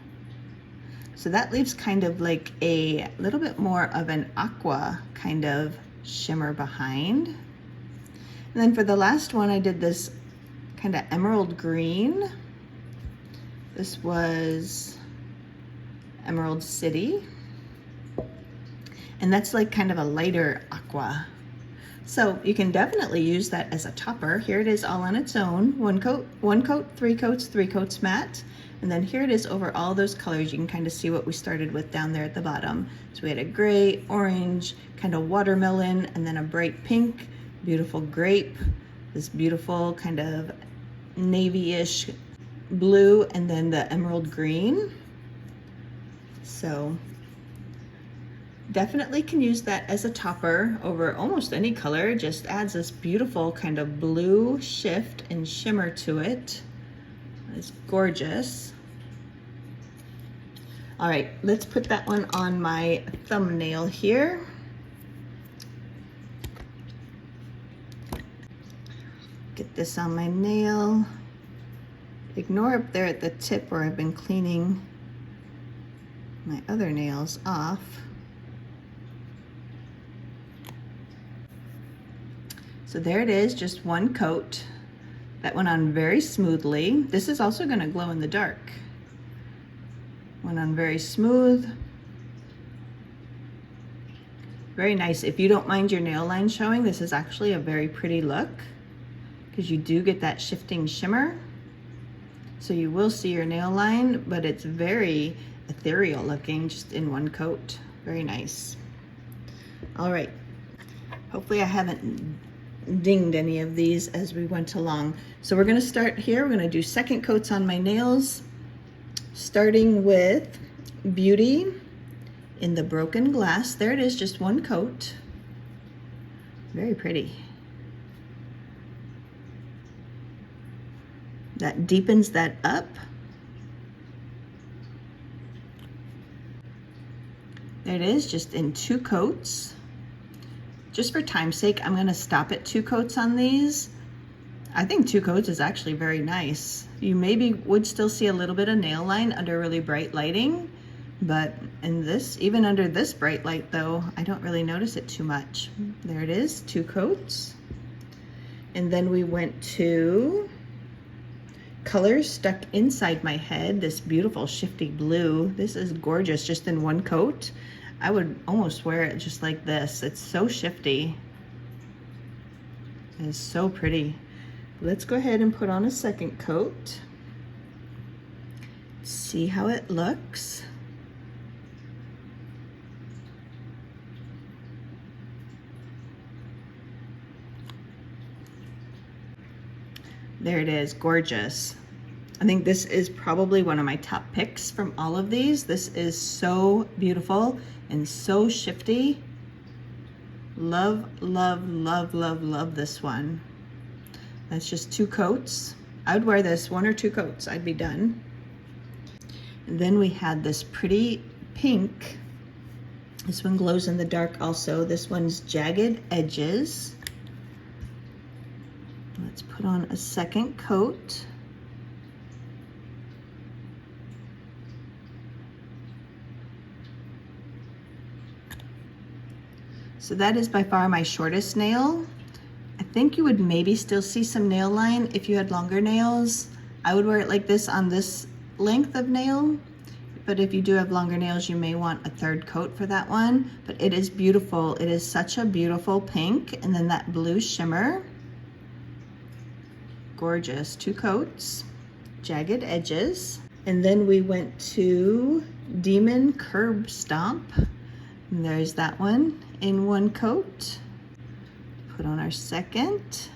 Speaker 1: So that leaves kind of like a little bit more of an aqua kind of shimmer behind. And then for the last one, I did this kind of emerald green. This was Emerald City. And that's like kind of a lighter aqua. So you can definitely use that as a topper. Here it is all on its own. One coat, 3 coats, 3 coats matte. And then here it is over all those colors. You can kind of see what we started with down there at the bottom. So we had a gray, orange, kind of watermelon, and then a bright pink, beautiful grape, this beautiful kind of navy-ish blue, and then the emerald green. So definitely can use that as a topper over almost any color. Just adds this beautiful kind of blue shift and shimmer to it. It's gorgeous. All right, let's put that one on my thumbnail here. Get this on my nail. Ignore up there at the tip where I've been cleaning my other nails off. So there it is, just one coat. That went on very smoothly. This is also gonna glow in the dark. Went on very smooth. Very nice. If you don't mind your nail line showing, this is actually a very pretty look because you do get that shifting shimmer. So you will see your nail line, but it's very ethereal looking just in one coat. Very nice. All right. Hopefully I haven't dinged any of these as we went along. So we're gonna start here. We're gonna do second coats on my nails, starting with Beauty in the Broken Glass. There it is, just one coat. Very pretty. That deepens that up. There it is, just in 2 coats. Just for time's sake, I'm gonna stop at 2 coats on these. I think 2 coats is actually very nice. You maybe would still see a little bit of nail line under really bright lighting, but in this, even under this bright light though, I don't really notice it too much. There it is, 2 coats. And then we went to Colors Stuck Inside My Head, this beautiful shifty blue. This is gorgeous, just in 1 coat. I would almost wear it just like this. It's so shifty. It is so pretty. Let's go ahead and put on a second coat. See how it looks. There it is, gorgeous. I think this is probably one of my top picks from all of these. This is so beautiful and so shifty. Love, love, love, love, love this one. That's just 2 coats. I would wear this 1 or 2 coats, I'd be done. And then we had this pretty pink. This one glows in the dark also. This one's Jagged Edges. Let's put on a second coat. So that is by far my shortest nail. I think you would maybe still see some nail line if you had longer nails. I would wear it like this on this length of nail, but if you do have longer nails, you may want a 3rd coat for that one. But it is beautiful. It is such a beautiful pink, and then that blue shimmer. Gorgeous. 2 coats, Jagged Edges. And then we went to Demon Curb Stomp. And there's that one in 1 coat. Put on our second.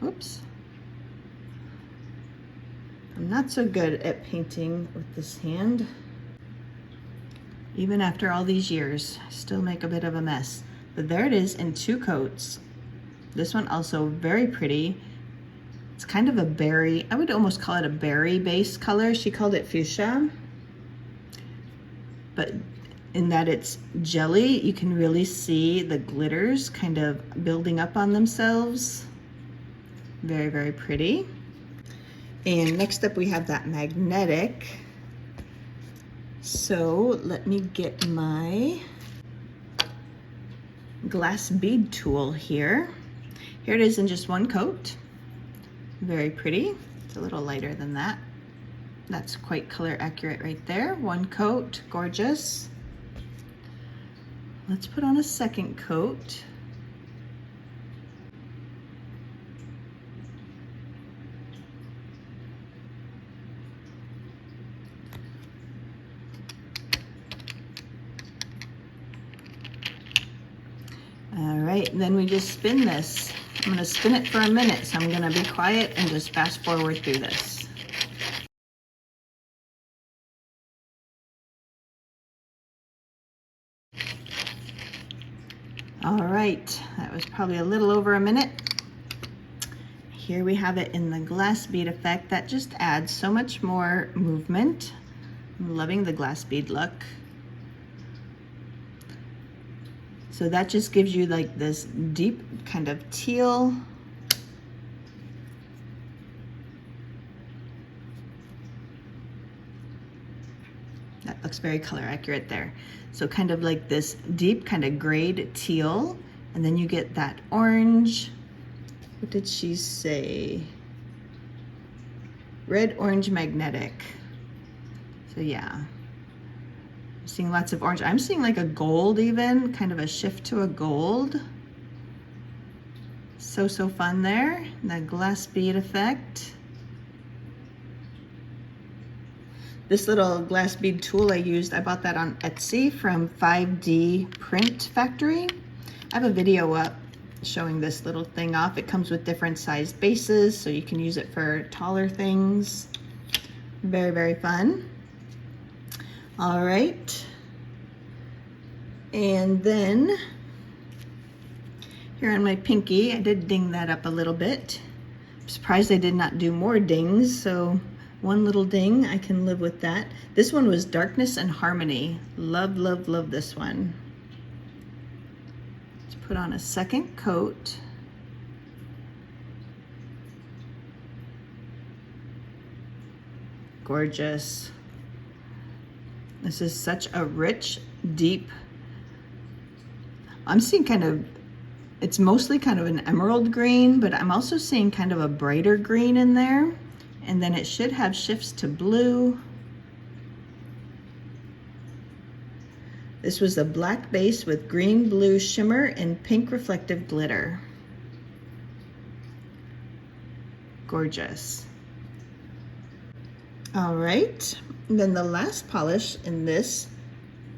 Speaker 1: Oops. I'm not so good at painting with this hand. Even after all these years, I still make a bit of a mess. But there it is in 2 coats. This one also very pretty. It's kind of a berry, I would almost call it a berry base color. She called it fuchsia. But in that it's jelly, you can really see the glitters kind of building up on themselves. Very, very pretty. And next up we have that magnetic. So let me get my glass bead tool here. Here it is in just 1 coat. Very pretty. It's a little lighter than that. That's quite color accurate right there. 1 coat, gorgeous. Let's put on a 2nd coat. All right, then we just spin this. I'm gonna spin it for a minute, so I'm gonna be quiet and just fast forward through this. All right, that was probably a little over a minute. Here we have it in the glass bead effect. That just adds so much more movement. I'm loving the glass bead look. So that just gives you like this deep kind of teal. That looks very color accurate there. So kind of like this deep kind of grayed teal, and then you get that orange. What did she say? Red, orange, magnetic. So yeah, I'm seeing lots of orange. I'm seeing like a gold even, kind of a shift to a gold. So fun there. That glass bead effect. This little glass bead tool I used, I bought that on Etsy from 5D Print Factory. I have a video up showing this little thing off. It comes with different sized bases, so you can use it for taller things. Very, very fun. All right. And then here on my pinky, I did ding that up a little bit. I'm surprised I did not do more dings, so 1 little ding, I can live with that. This one was Darkness and Harmony. Love, love, love this one. Let's put on a 2nd coat. Gorgeous. This is such a rich, deep, I'm seeing kind of, it's mostly kind of an emerald green, but I'm also seeing kind of a brighter green in there. And then it should have shifts to blue. This was a black base with green, blue shimmer and pink reflective glitter. Gorgeous. All right, and then the last polish in this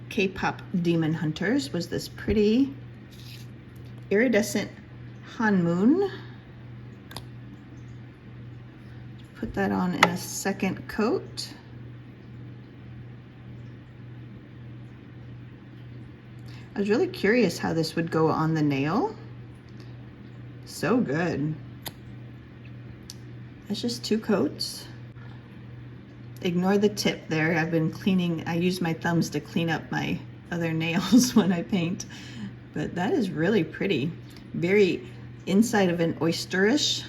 Speaker 1: K-pop Demon Hunters was this pretty iridescent Hanmoon. Put that on in a 2nd coat. I was really curious how this would go on the nail. So good. It's just 2 coats. Ignore the tip there. I've been cleaning, I use my thumbs to clean up my other nails when I paint. But that is really pretty. Very inside of an oysterish.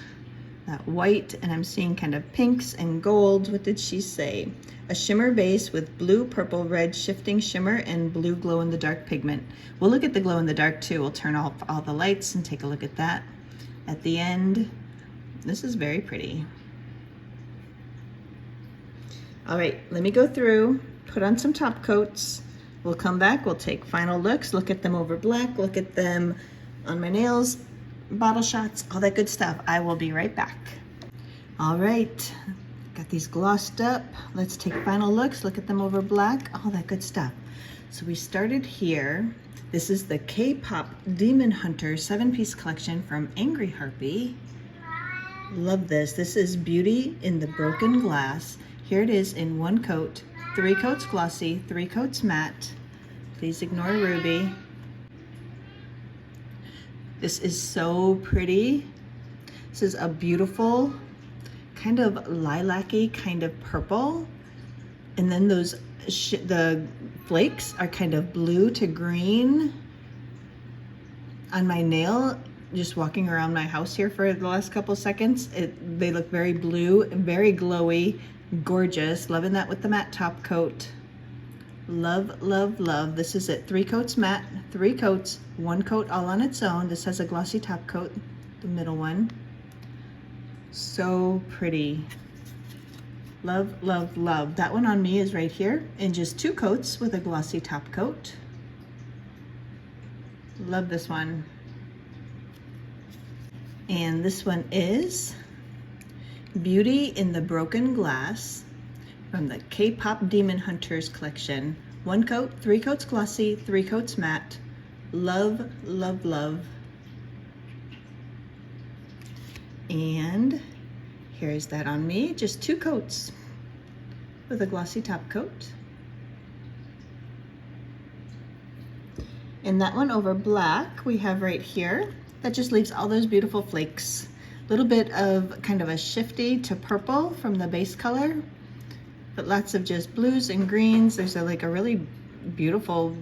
Speaker 1: That white, and I'm seeing kind of pinks and golds. What did she say? A shimmer base with blue, purple, red shifting shimmer and blue glow-in-the-dark pigment. We'll look at the glow-in-the-dark too. We'll turn off all the lights and take a look at that at the end. This is very pretty. All right, let me go through, put on some top coats. We'll come back, we'll take final looks, look at them over black, look at them on my nails, bottle shots, all that good stuff. I will be right back. All right, got these glossed up. Let's take final looks, look at them over black, all that good stuff. So we started here. This is the K-pop Demon Hunter 7-piece collection from Angry Harpy. Love this. This is Beauty in the Broken Glass. Here it is in 1 coat, 3 coats glossy, 3 coats matte. Please ignore Ruby. This is so pretty. This is a beautiful kind of lilac-y kind of purple. And then those, the flakes are kind of blue to green. On my nail, just walking around my house here for the last couple seconds, they look very blue and very glowy, gorgeous. Loving that with the matte top coat. Love, love, love. This is it. 3 coats matte, 3 coats, 1 coat all on its own. This has a glossy top coat, the middle one. So pretty. Love, love, love. That one on me is right here in just 2 coats with a glossy top coat. Love this one. And this one is Beauty in the Broken Glass from the K-Pop Demon Hunters collection. 1 coat, 3 coats glossy, 3 coats matte. Love, love, love. And here's that on me, just 2 coats with a glossy top coat. And that one over black we have right here. That just leaves all those beautiful flakes. A little bit of kind of a shifty to purple from the base color, but lots of just blues and greens. There's like a really beautiful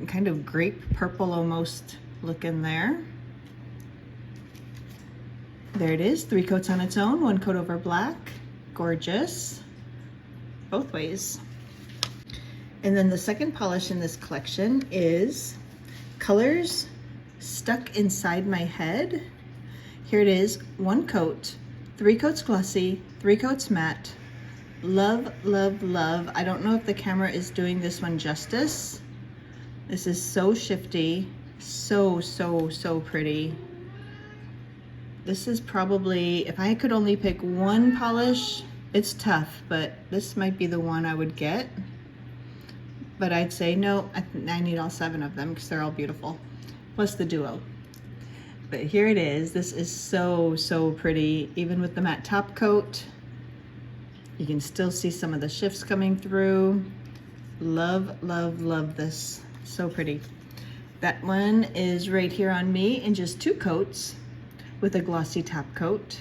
Speaker 1: kind of grape purple almost look in there. There it is, 3 coats on its own, 1 coat over black. Gorgeous, both ways. And then the second polish in this collection is Colors Stuck Inside My Head. Here it is, 1 coat, 3 coats glossy, 3 coats matte. Love, love, love. I don't know if the camera is doing this one justice. This is so shifty, so, so, so pretty. This is probably, if I could only pick one polish, it's tough, but this might be the one I would get. But I'd say no, I need all 7 of them because they're all beautiful. Plus the duo. But here it is. This is so, so pretty. Even with the matte top coat, you can still see some of the shifts coming through. Love, love, love this. So pretty. That one is right here on me in just 2 coats with a glossy top coat.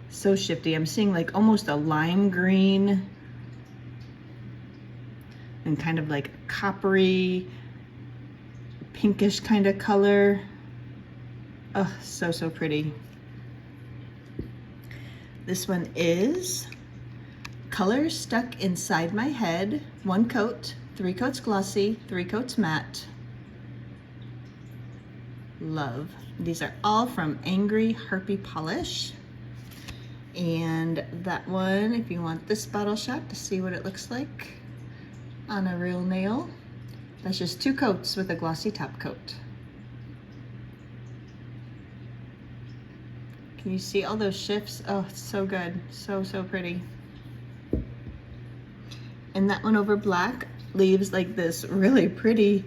Speaker 1: So shifty. I'm seeing like almost a lime green and kind of like coppery, pinkish kind of color. Oh, so, so pretty. This one is Colors Stuck Inside My Head. 1 coat, 3 coats glossy, 3 coats matte. Love. These are all from Angry Harpy Polish. And that one, if you want this bottle shot to see what it looks like on a real nail, that's just 2 coats with a glossy top coat. Can you see all those shifts? Oh, it's so good. So, so pretty. And that one over black leaves like this really pretty,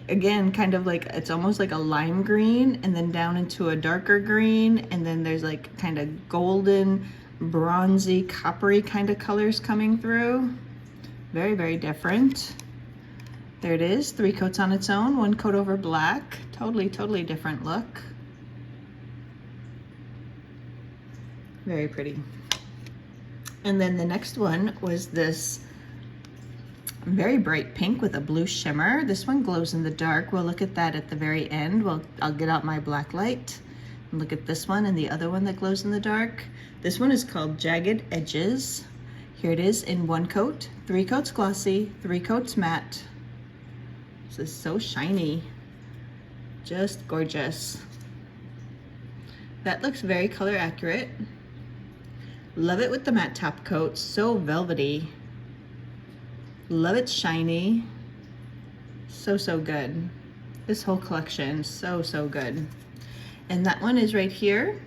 Speaker 1: again, kind of like, it's almost like a lime green and then down into a darker green. And then there's like kind of golden, bronzy, coppery kind of colors coming through. Very, very different. There it is, 3 coats on its own, 1 coat over black. Totally, totally different look. Very pretty. And then the next one was this very bright pink with a blue shimmer. This one glows in the dark. We'll look at that at the very end. I'll get out my black light and look at this one and the other one that glows in the dark. This one is called Jagged Edges. Here it is in 1 coat, 3 coats glossy, 3 coats matte. This is so shiny, just gorgeous. That looks very color accurate. Love it with the matte top coat, so velvety. Love it shiny, so, so good. This whole collection, so, so good. And that one is right here,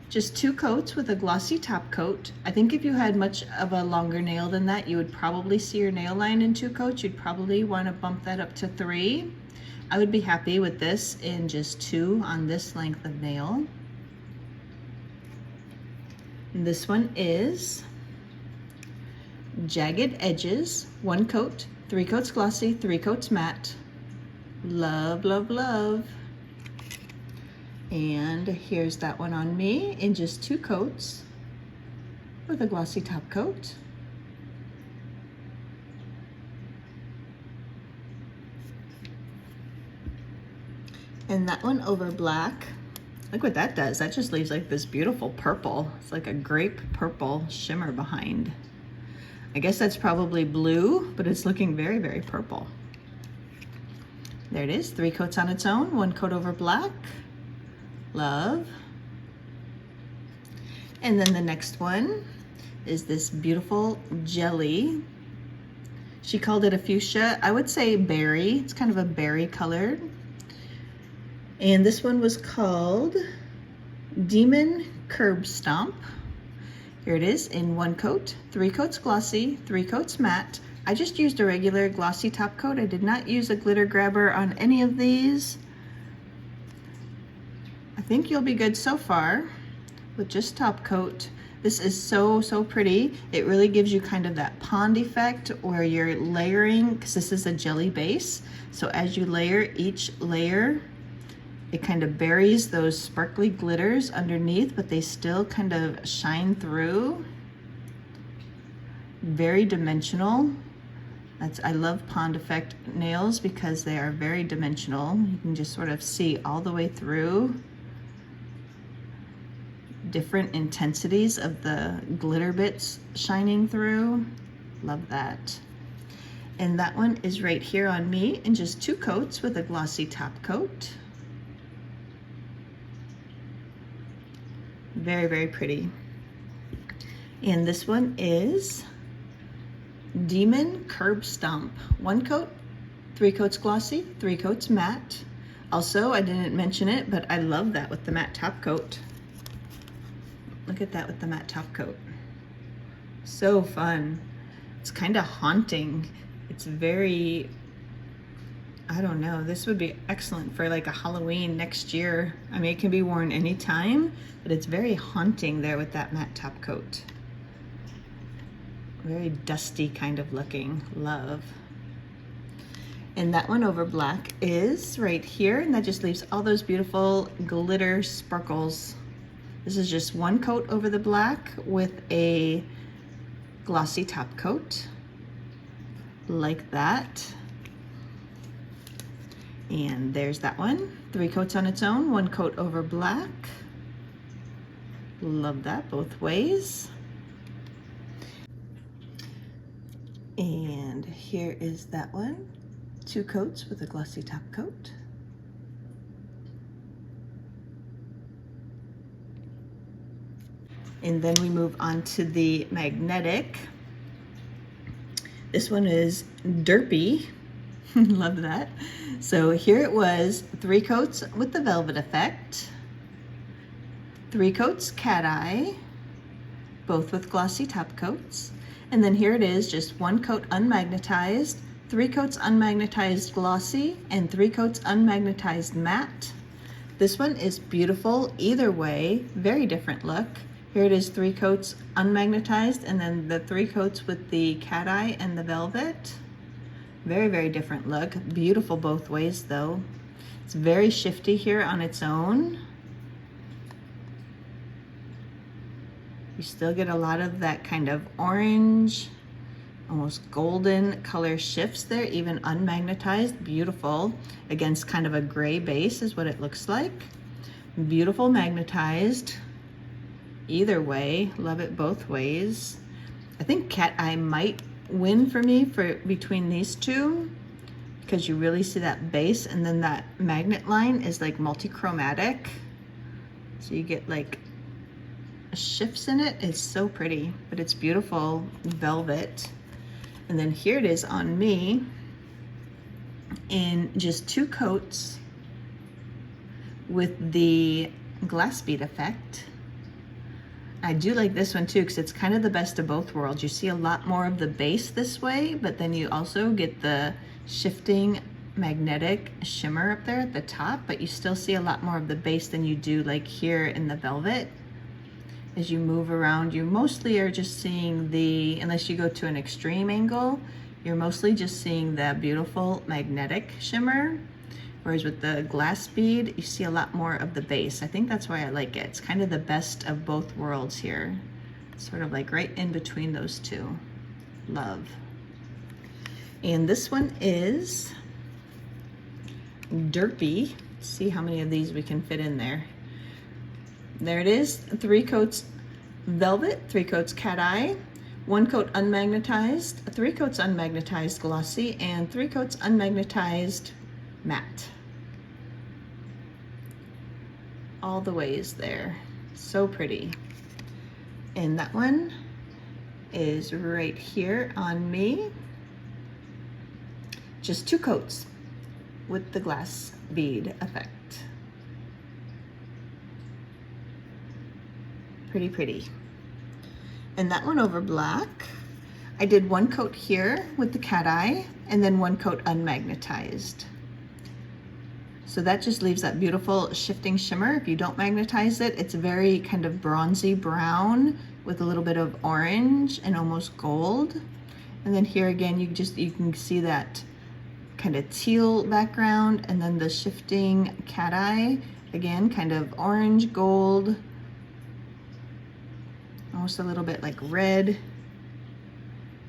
Speaker 1: just 2 coats with a glossy top coat. I think if you had much of a longer nail than that, you would probably see your nail line in 2 coats. You'd probably want to bump that up to 3. I would be happy with this in just 2 on this length of nail. This one is Jagged Edges, 1 coat, 3 coats glossy, 3 coats matte. Love, love, love. And here's that one on me in just 2 coats with a glossy top coat. And that one over black. Look what that does. That just leaves like this beautiful purple. It's like a grape purple shimmer behind. I guess that's probably blue, but it's looking very, very purple. There it is, 3 coats on its own, 1 coat over black. Love. And then the next one is this beautiful jelly. She called it a fuchsia. I would say berry. It's kind of a berry colored. And this one was called Demon Curb Stomp. Here it is in 1 coat, 3 coats glossy, 3 coats matte. I just used a regular glossy top coat. I did not use a glitter grabber on any of these. I think you'll be good so far with just top coat. This is so, so pretty. It really gives you kind of that pond effect where you're layering, because this is a jelly base. So as you layer each layer, it kind of buries those sparkly glitters underneath, but they still kind of shine through. Very dimensional. I love pond effect nails because they are very dimensional. You can just sort of see all the way through different intensities of the glitter bits shining through. Love that. And that one is right here on me in just 2 coats with a glossy top coat. Very, very pretty. And this one is Demon Curb Stomp. 1 coat, 3 coats glossy, 3 coats matte. Also, I didn't mention it, but I love that with the matte top coat. Look at that with the matte top coat. So fun. It's kind of haunting. It's very, I don't know, this would be excellent for like a Halloween next year. I mean, it can be worn anytime, but it's very haunting there with that matte top coat. Very dusty kind of looking. Love. And that one over black is right here, and that just leaves all those beautiful glitter sparkles. This is just 1 coat over the black with a glossy top coat, like that. And there's that one, 3 coats on its own, 1 coat over black. Love that both ways. And here is that one, 2 coats with a glossy top coat. And then we move on to the magnetic. This one is Derpy. Love that. So here it was 3 coats with the velvet effect, 3 coats cat eye, both with glossy top coats. And then here it is, just 1 coat unmagnetized, 3 coats unmagnetized glossy, and 3 coats unmagnetized matte. This one is beautiful either way, very different look. Here it is, 3 coats unmagnetized, and then the 3 coats with the cat eye and the velvet. Very, very different look. Beautiful both ways though. It's very shifty here on its own. You still get a lot of that kind of orange, almost golden color shifts there, even unmagnetized. Beautiful against kind of a gray base is what it looks like. Beautiful magnetized. Either way, love it both ways. I think cat eye might win for me for between these two, because you really see that base, and then that magnet line is like multi-chromatic, so you get like shifts in it. It's so pretty, but it's beautiful velvet. And then here it is on me in just 2 coats with the glass bead effect. I do like this one too, because it's kind of the best of both worlds. You see a lot more of the base this way, but then you also get the shifting magnetic shimmer up there at the top, but you still see a lot more of the base than you do like here in the velvet. as you move around, you mostly are just seeing the, unless you go to an extreme angle, you're mostly just seeing the beautiful magnetic shimmer. Whereas with the glass bead, you see a lot more of the base. I think that's why I like it. It's kind of the best of both worlds here. Sort of like right in between those two. Love. And this one is Derpy. Let's see how many of these we can fit in there. There it is, 3 coats velvet, 3 coats cat eye, 1 coat unmagnetized, 3 coats unmagnetized glossy, and 3 coats unmagnetized matte. All the ways there. So pretty. And that one is right here on me. Just 2 coats with the glass bead effect. Pretty, pretty. And that one over black, I did 1 coat here with the cat eye and then 1 coat unmagnetized. So that just leaves that beautiful shifting shimmer. If you don't magnetize it, it's very kind of bronzy brown with a little bit of orange and almost gold. And then here again, you can see that kind of teal background, and then the shifting cat eye, again, kind of orange, gold, almost a little bit like red.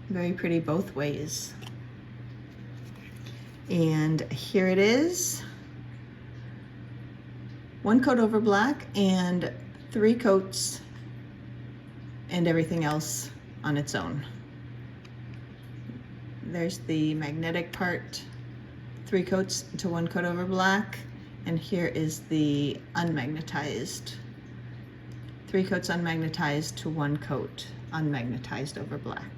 Speaker 1: Very pretty both ways. And here it is. 1 coat over black and 3 coats and everything else on its own. There's the magnetic part, 3 coats to 1 coat over black, and here is the unmagnetized. 3 coats unmagnetized to 1 coat unmagnetized over black.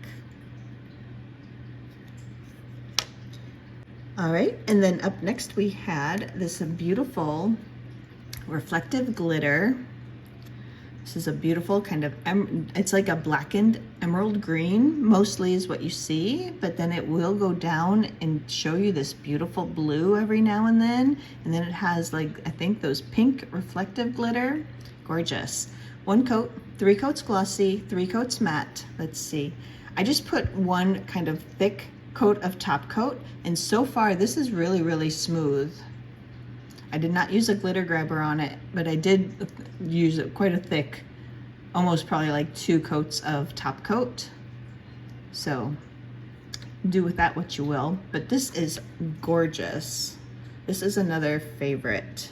Speaker 1: All right, and then up next we had this beautiful reflective glitter. This is a beautiful kind of, it's like a blackened emerald green, mostly is what you see, but then it will go down and show you this beautiful blue every now and then it has like, I think those pink reflective glitter. Gorgeous. 1 coat, 3 coats glossy, 3 coats matte. Let's see. I just put 1 kind of thick coat of top coat, and so far this is really, really smooth. I did not use a glitter grabber on it, but I did use quite a thick, almost probably like 2 coats of top coat. So do with that what you will, but this is gorgeous. This is another favorite.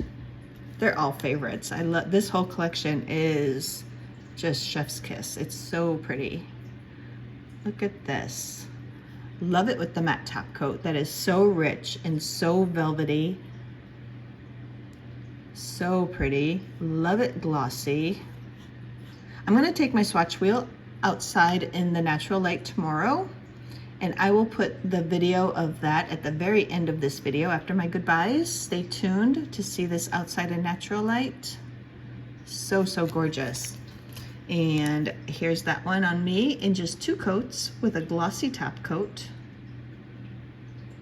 Speaker 1: They're all favorites. I love this whole collection, is just chef's kiss. It's so pretty. Look at this. Love it with the matte top coat. That is so rich and so velvety. So pretty. Love it glossy. I'm going to take my swatch wheel outside in the natural light tomorrow, and I will put the video of that at the very end of this video after my goodbyes. Stay tuned to see this outside in natural light. So, so gorgeous. And here's that one on me in just 2 coats with a glossy top coat.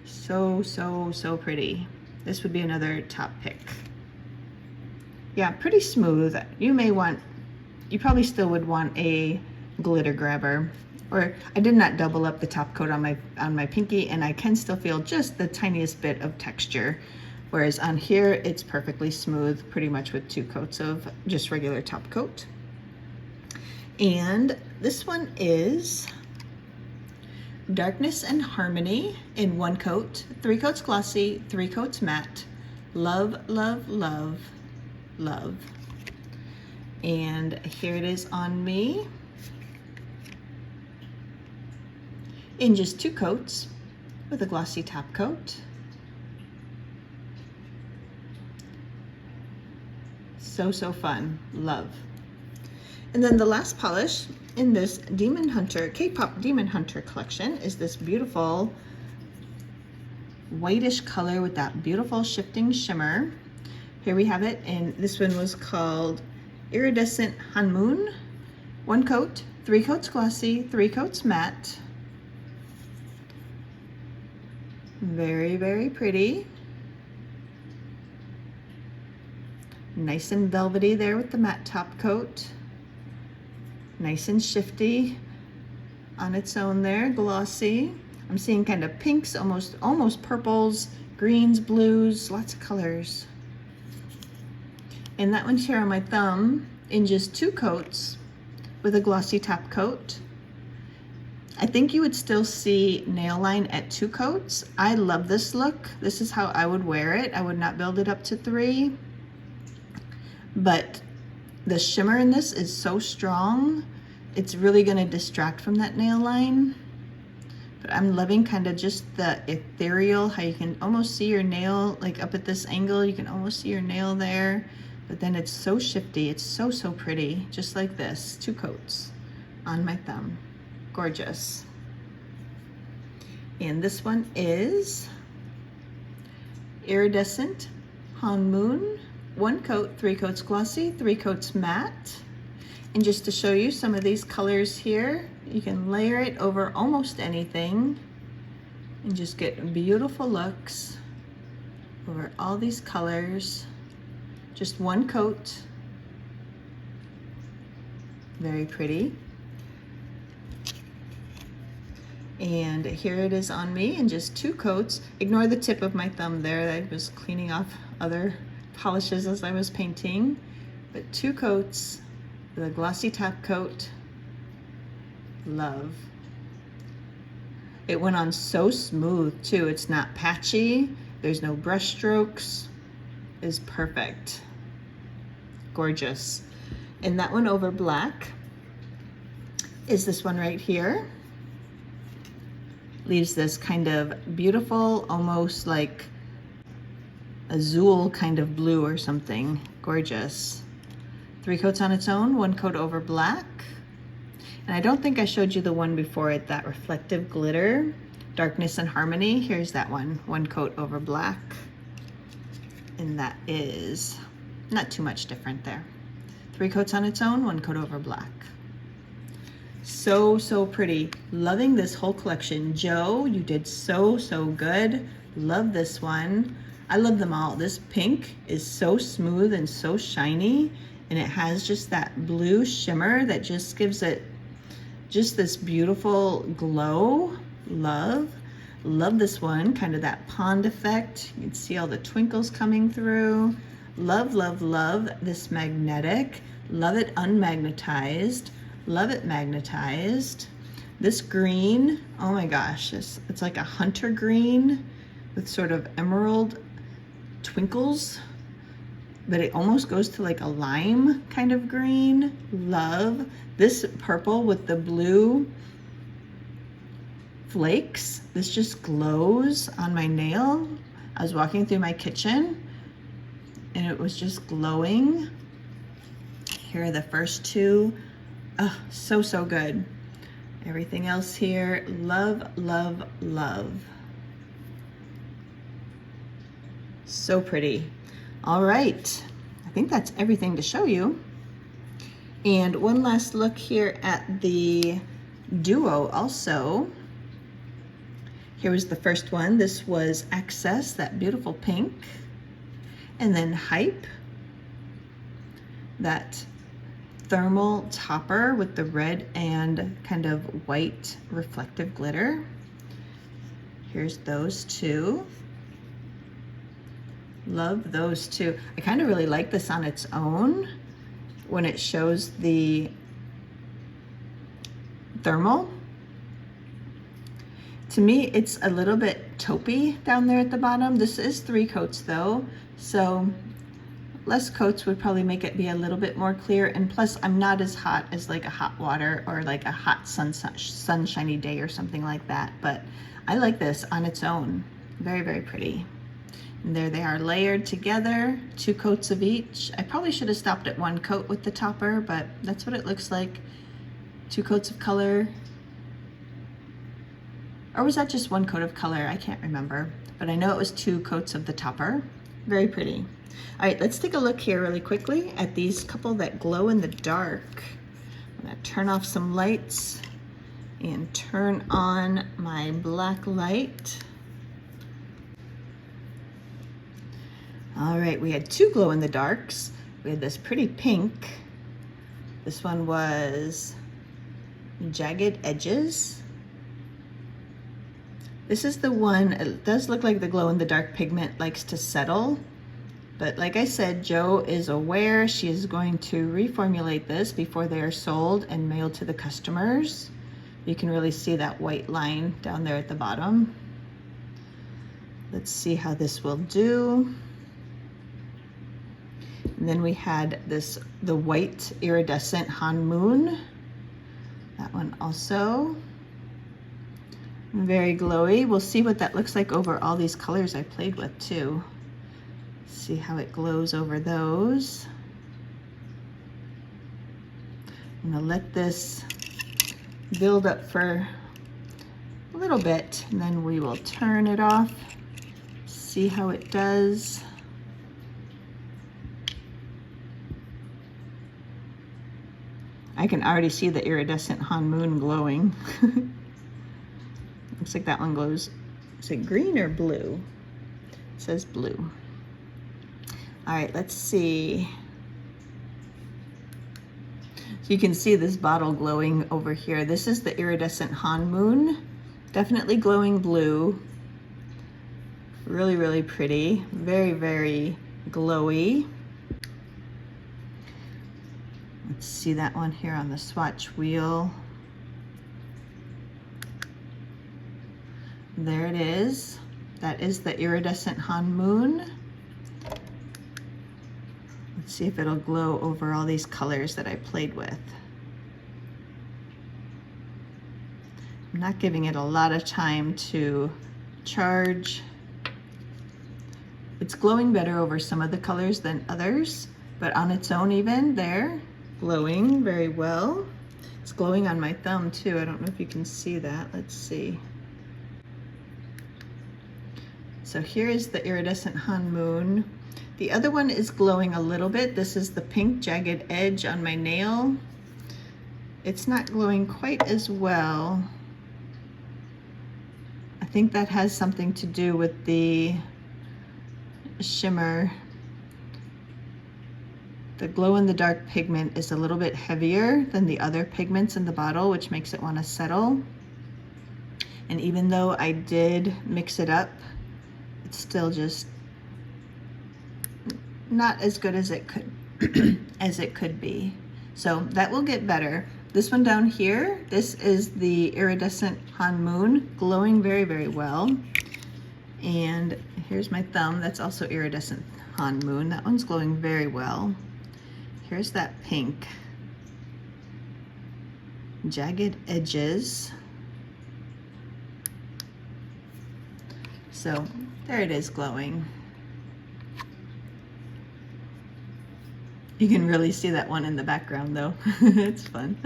Speaker 1: So, so, so pretty. This would be another top pick. Yeah, pretty smooth. You probably still would want a glitter grabber, or I did not double up the top coat on my pinky, and I can still feel just the tiniest bit of texture, whereas on here it's perfectly smooth, pretty much with 2 coats of just regular top coat. And this one is Darkness and Harmony in 1 coat, 3 coats glossy, 3 coats matte. Love, love, love, love. And here it is on me in just 2 coats with a glossy top coat. So, so fun. Love. And then the last polish in this Demon Hunter, K-pop Demon Hunter collection is this beautiful whitish color with that beautiful shifting shimmer. Here we have it, and this one was called Iridescent Hanmoon. 1 coat, 3 coats glossy, 3 coats matte. Very, very pretty. Nice and velvety there with the matte top coat. Nice and shifty on its own there, glossy. I'm seeing kind of pinks, almost purples, greens, blues, lots of colors. And that one's here on my thumb in just 2 coats with a glossy top coat. I think you would still see nail line at 2 coats. I love this look. This is how I would wear it. I would not build it up to 3. But the shimmer in this is so strong, it's really gonna distract from that nail line. But I'm loving kind of just the ethereal, how you can almost see your nail, like up at this angle, you can almost see your nail there. But then it's so shifty, it's so pretty, just like this, 2 coats on my thumb. Gorgeous. And this one is Iridescent Han Moon. 1 coat, 3 coats glossy, 3 coats matte. And just to show you some of these colors here, you can layer it over almost anything and just get beautiful looks over all these colors. Just 1 coat. Very pretty. And here it is on me in just 2 coats. Ignore the tip of my thumb there. I was cleaning off other polishes as I was painting. But 2 coats with a glossy top coat. Love. It went on so smooth too. It's not patchy. There's no brush strokes. It's perfect. Gorgeous. And that one over black is this one right here. Leaves this kind of beautiful, almost like azul kind of blue or something. Gorgeous. 3 coats on its own, 1 coat over black. And I don't think I showed you the one before it, that reflective glitter, Darkness and Harmony. Here's that one, 1 coat over black. And that is not too much different there. 3 coats on its own, 1 coat over black. So pretty. Loving this whole collection. Joe, you did so good. Love this one. I love them all. This pink is so smooth and so shiny, and it has just that blue shimmer that just gives it just this beautiful glow. Love this one, kind of that pond effect. You can see all the twinkles coming through. Love this magnetic. Love it unmagnetized. Love it magnetized. This green, oh my gosh, it's like a hunter green with sort of emerald twinkles, but it almost goes to like a lime kind of green. Love this purple with the blue flakes. This just glows on my nail. I was walking through my kitchen and it was just glowing. Here are the first 2. Oh, so good. Everything else here, love. So pretty. All right, I think that's everything to show you. And one last look here at the Duo also. Here was the first one. This was Access, that beautiful pink. And then Hype, that thermal topper with the red and kind of white reflective glitter. Here's those 2. Love those 2. I kind of really like this on its own when it shows the thermal. To me, it's a little bit taupey down there at the bottom. This is 3 coats though, so less coats would probably make it be a little bit more clear. And plus, I'm not as hot as like a hot water or like a hot sunshiny day or something like that. But I like this on its own. Very pretty. And there they are layered together, 2 coats of each. I probably should have stopped at 1 coat with the topper, but that's what it looks like. 2 coats of color. Or was that just 1 coat of color? I can't remember. But I know it was 2 coats of the topper. Very pretty. All right, let's take a look here really quickly at these couple that glow in the dark. I'm gonna turn off some lights and turn on my black light. All right, we had 2 glow-in-the-darks. We had this pretty pink. This one was Jagged Edges. This is the one, it does look like the glow-in-the-dark pigment likes to settle, but like I said, Jo is aware. She is going to reformulate this before they are sold and mailed to the customers. You can really see that white line down there at the bottom. Let's see how this will do. And then we had this, the white iridescent Han Moon. That one also. Very glowy. We'll see what that looks like over all these colors I played with too. See how it glows over those. I'm gonna let this build up for a little bit, and then we will turn it off, see how it does. I can already see the iridescent Han Moon glowing. Looks like that one glows, is it green or blue? It says blue. All right, let's see. So you can see this bottle glowing over here. This is the iridescent Han Moon. Definitely glowing blue. Really, really pretty. Very, very glowy. Let's see that one here on the swatch wheel. There it is. That is the iridescent Han Moon. Let's see if it'll glow over all these colors that I played with. I'm not giving it a lot of time to charge. It's glowing better over some of the colors than others, but on its own even, there, glowing very well. It's glowing on my thumb too. I don't know if you can see that. Let's see. So here is the iridescent Han Moon. The other one is glowing a little bit. This is the pink Jagged Edge on my nail. It's not glowing quite as well. I think that has something to do with the shimmer. The glow-in-the-dark pigment is a little bit heavier than the other pigments in the bottle, which makes it want to settle. And even though I did mix it up, it's still just not as good as it could as it could be. So that will get better. This one down here, this is the iridescent Han Moon, glowing very, very well. And here's my thumb, that's also iridescent Han Moon. That one's glowing very well. Here's that pink Jagged Edges. So there it is glowing. You can really see that one in the background though. It's fun.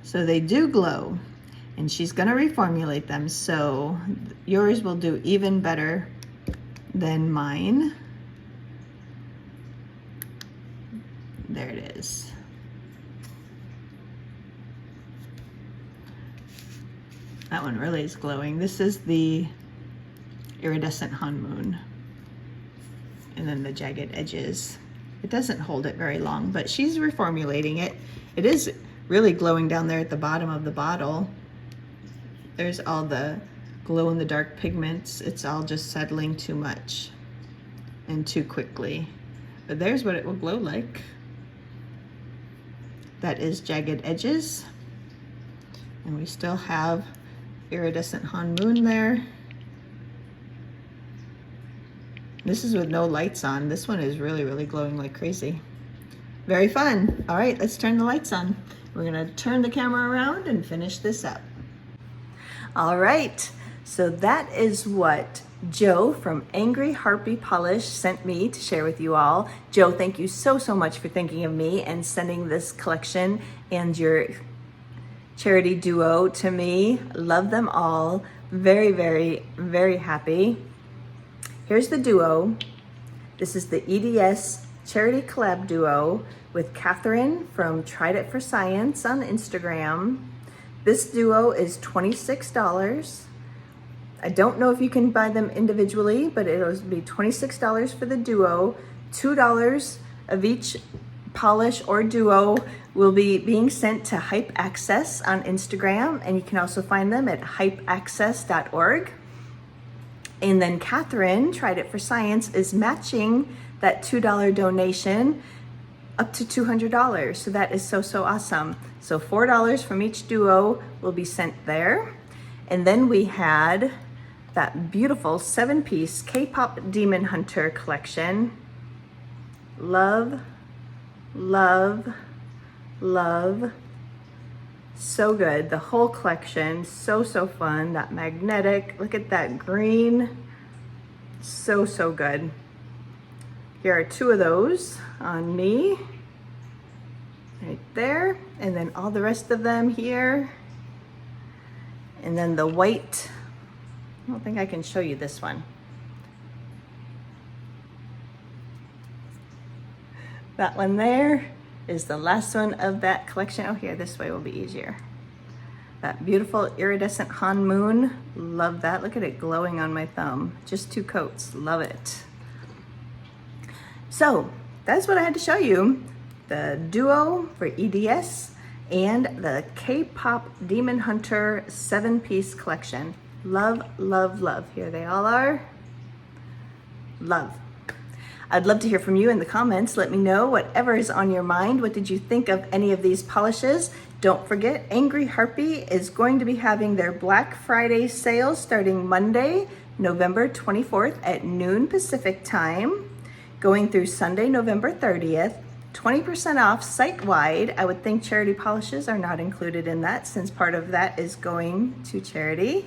Speaker 1: So they do glow, and she's gonna reformulate them, so yours will do even better than mine. There it is. That one really is glowing. This is the iridescent Han Moon. And then the Jagged Edges. It doesn't hold it very long, but she's reformulating it. It is really glowing down there at the bottom of the bottle. There's all the glow-in-the-dark pigments. It's all just settling too much and too quickly. But there's what it will glow like. That is Jagged Edges. And we still have iridescent Han Moon there. This is with no lights on. This one is really, really glowing like crazy. Very fun. All right, let's turn the lights on. We're gonna turn the camera around and finish this up. All right, so that is what Jo from Angry Harpy Polish sent me to share with you all. Jo, thank you so, so much for thinking of me and sending this collection and your charity duo to me. Love them all. Very, very, very happy. Here's the duo. This is the EDS Charity Collab Duo with Catherine from Tried It for Science on Instagram. This duo is $26. I don't know if you can buy them individually, but it'll be $26 for the duo, $2 of each Polish or Duo will be being sent to Hype Access on Instagram, and you can also find them at hypeaccess.org. And then Catherine, Tried It for Science, is matching that $2 donation up to $200. So that is so, so awesome. So $4 from each duo will be sent there. And then we had that beautiful 7-piece K-pop Demon Hunter collection. Love, love, love. So good. The whole collection, so, so fun. That magnetic, look at that green. So, so good. Here are 2 of those on me, right there. And then all the rest of them here. And then the white, I don't think I can show you this one. That one there is the last one of that collection. Oh, here, this way will be easier. That beautiful iridescent Han Moon, love that. Look at it glowing on my thumb. Just 2 coats, love it. So that's what I had to show you. The Duo for EDS and the K-pop Demon Hunter 7-piece collection. Love, love, love. Here they all are. Love. I'd love to hear from you in the comments. Let me know whatever is on your mind. What did you think of any of these polishes? Don't forget, Angry Harpy is going to be having their Black Friday sale starting Monday, November 24th at noon Pacific time, going through Sunday, November 30th. 20% off site-wide. I would think charity polishes are not included in that since part of that is going to charity.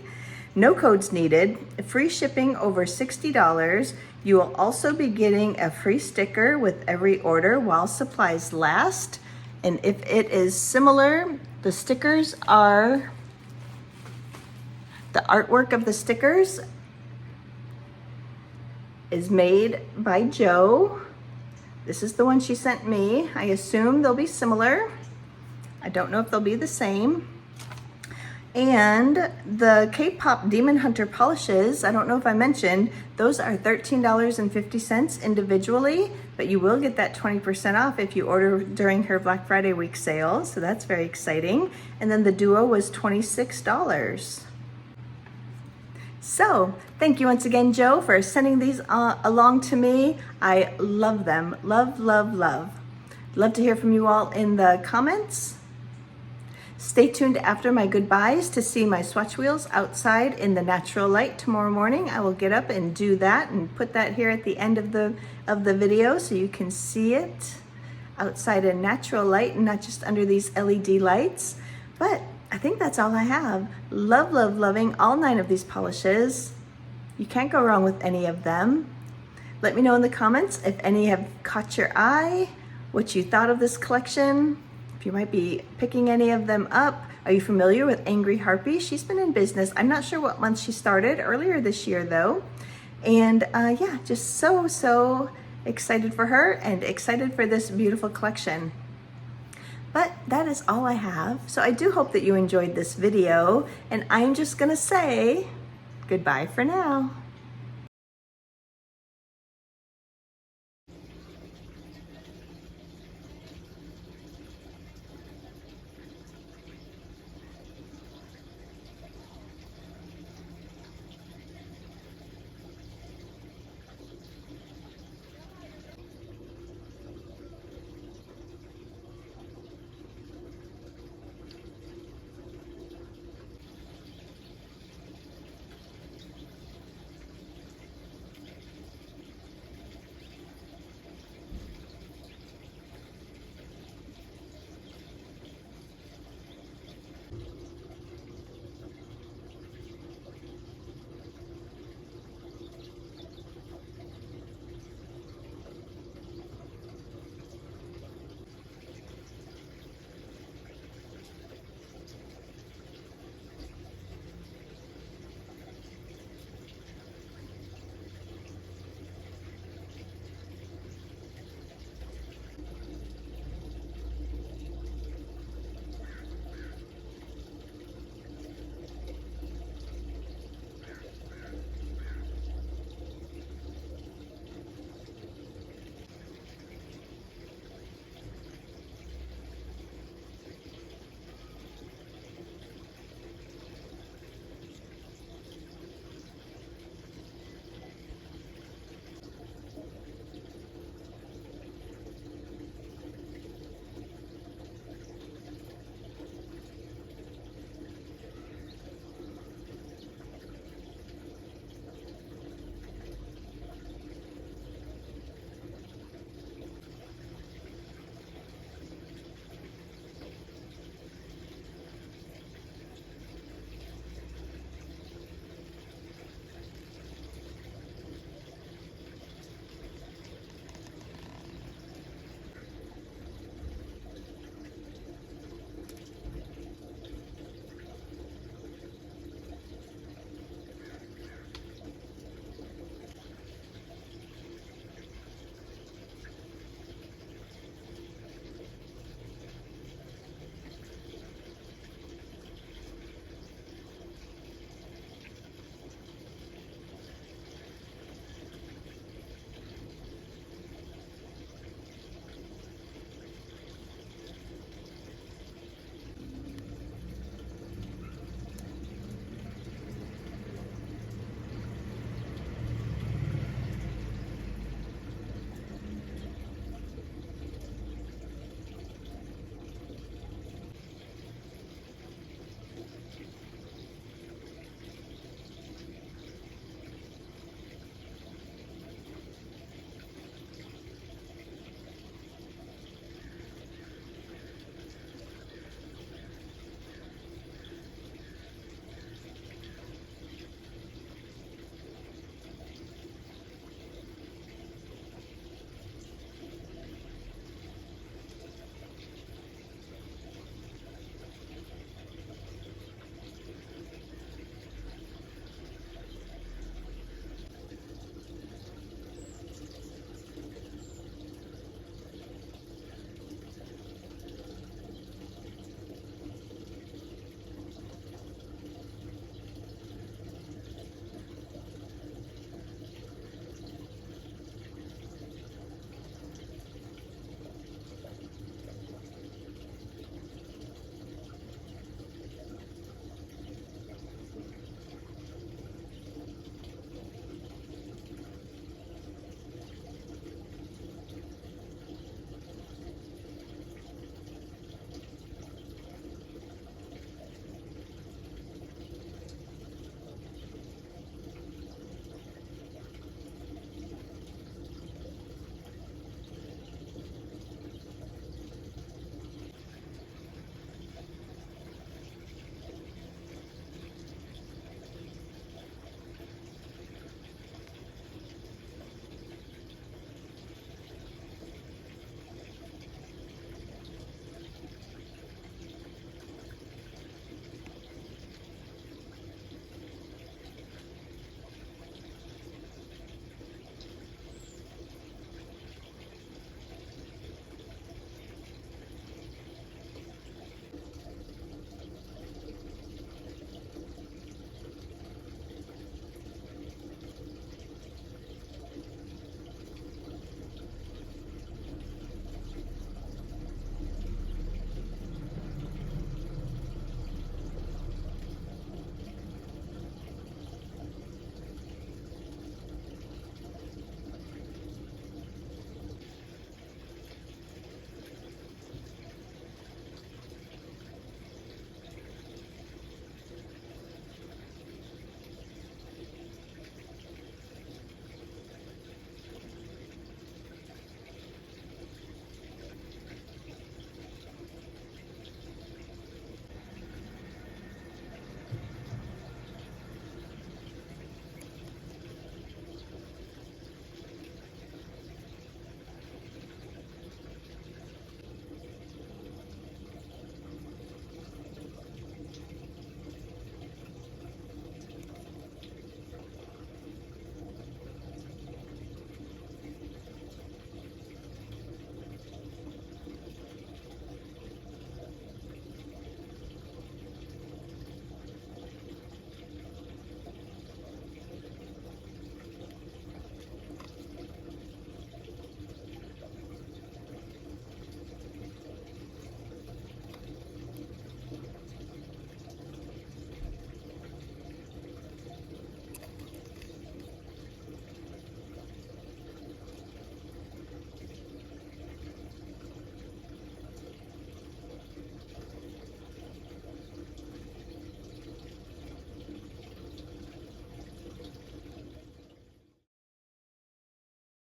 Speaker 1: No codes needed, free shipping over $60. You will also be getting a free sticker with every order while supplies last. And if it is similar, the stickers are, the artwork of the stickers is made by Jo. This is the one she sent me. I assume they'll be similar. I don't know if they'll be the same. And the K-pop Demon Hunter polishes, I don't know if I mentioned, those are $13.50 individually, but you will get that 20% off if you order during her Black Friday week sale, so that's very exciting. And then the Duo was $26. So, thank you once again, Jo, for sending these along to me. I love them. Love, love, love. Love to hear from you all in the comments. Stay tuned after my goodbyes to see my swatch wheels outside in the natural light tomorrow morning. I will get up and do that and put that here at the end of the video so you can see it outside in natural light and not just under these LED lights. But I think that's all I have. Love, love, loving all 9 of these polishes. You can't go wrong with any of them. Let me know in the comments if any have caught your eye, what you thought of this collection, if you might be picking any of them up. Are you familiar with Angry Harpy? She's been in business. I'm not sure what month she started, earlier this year though. And yeah, just so, so excited for her and excited for this beautiful collection. But that is all I have. So I do hope that you enjoyed this video, and I'm just gonna say goodbye for now.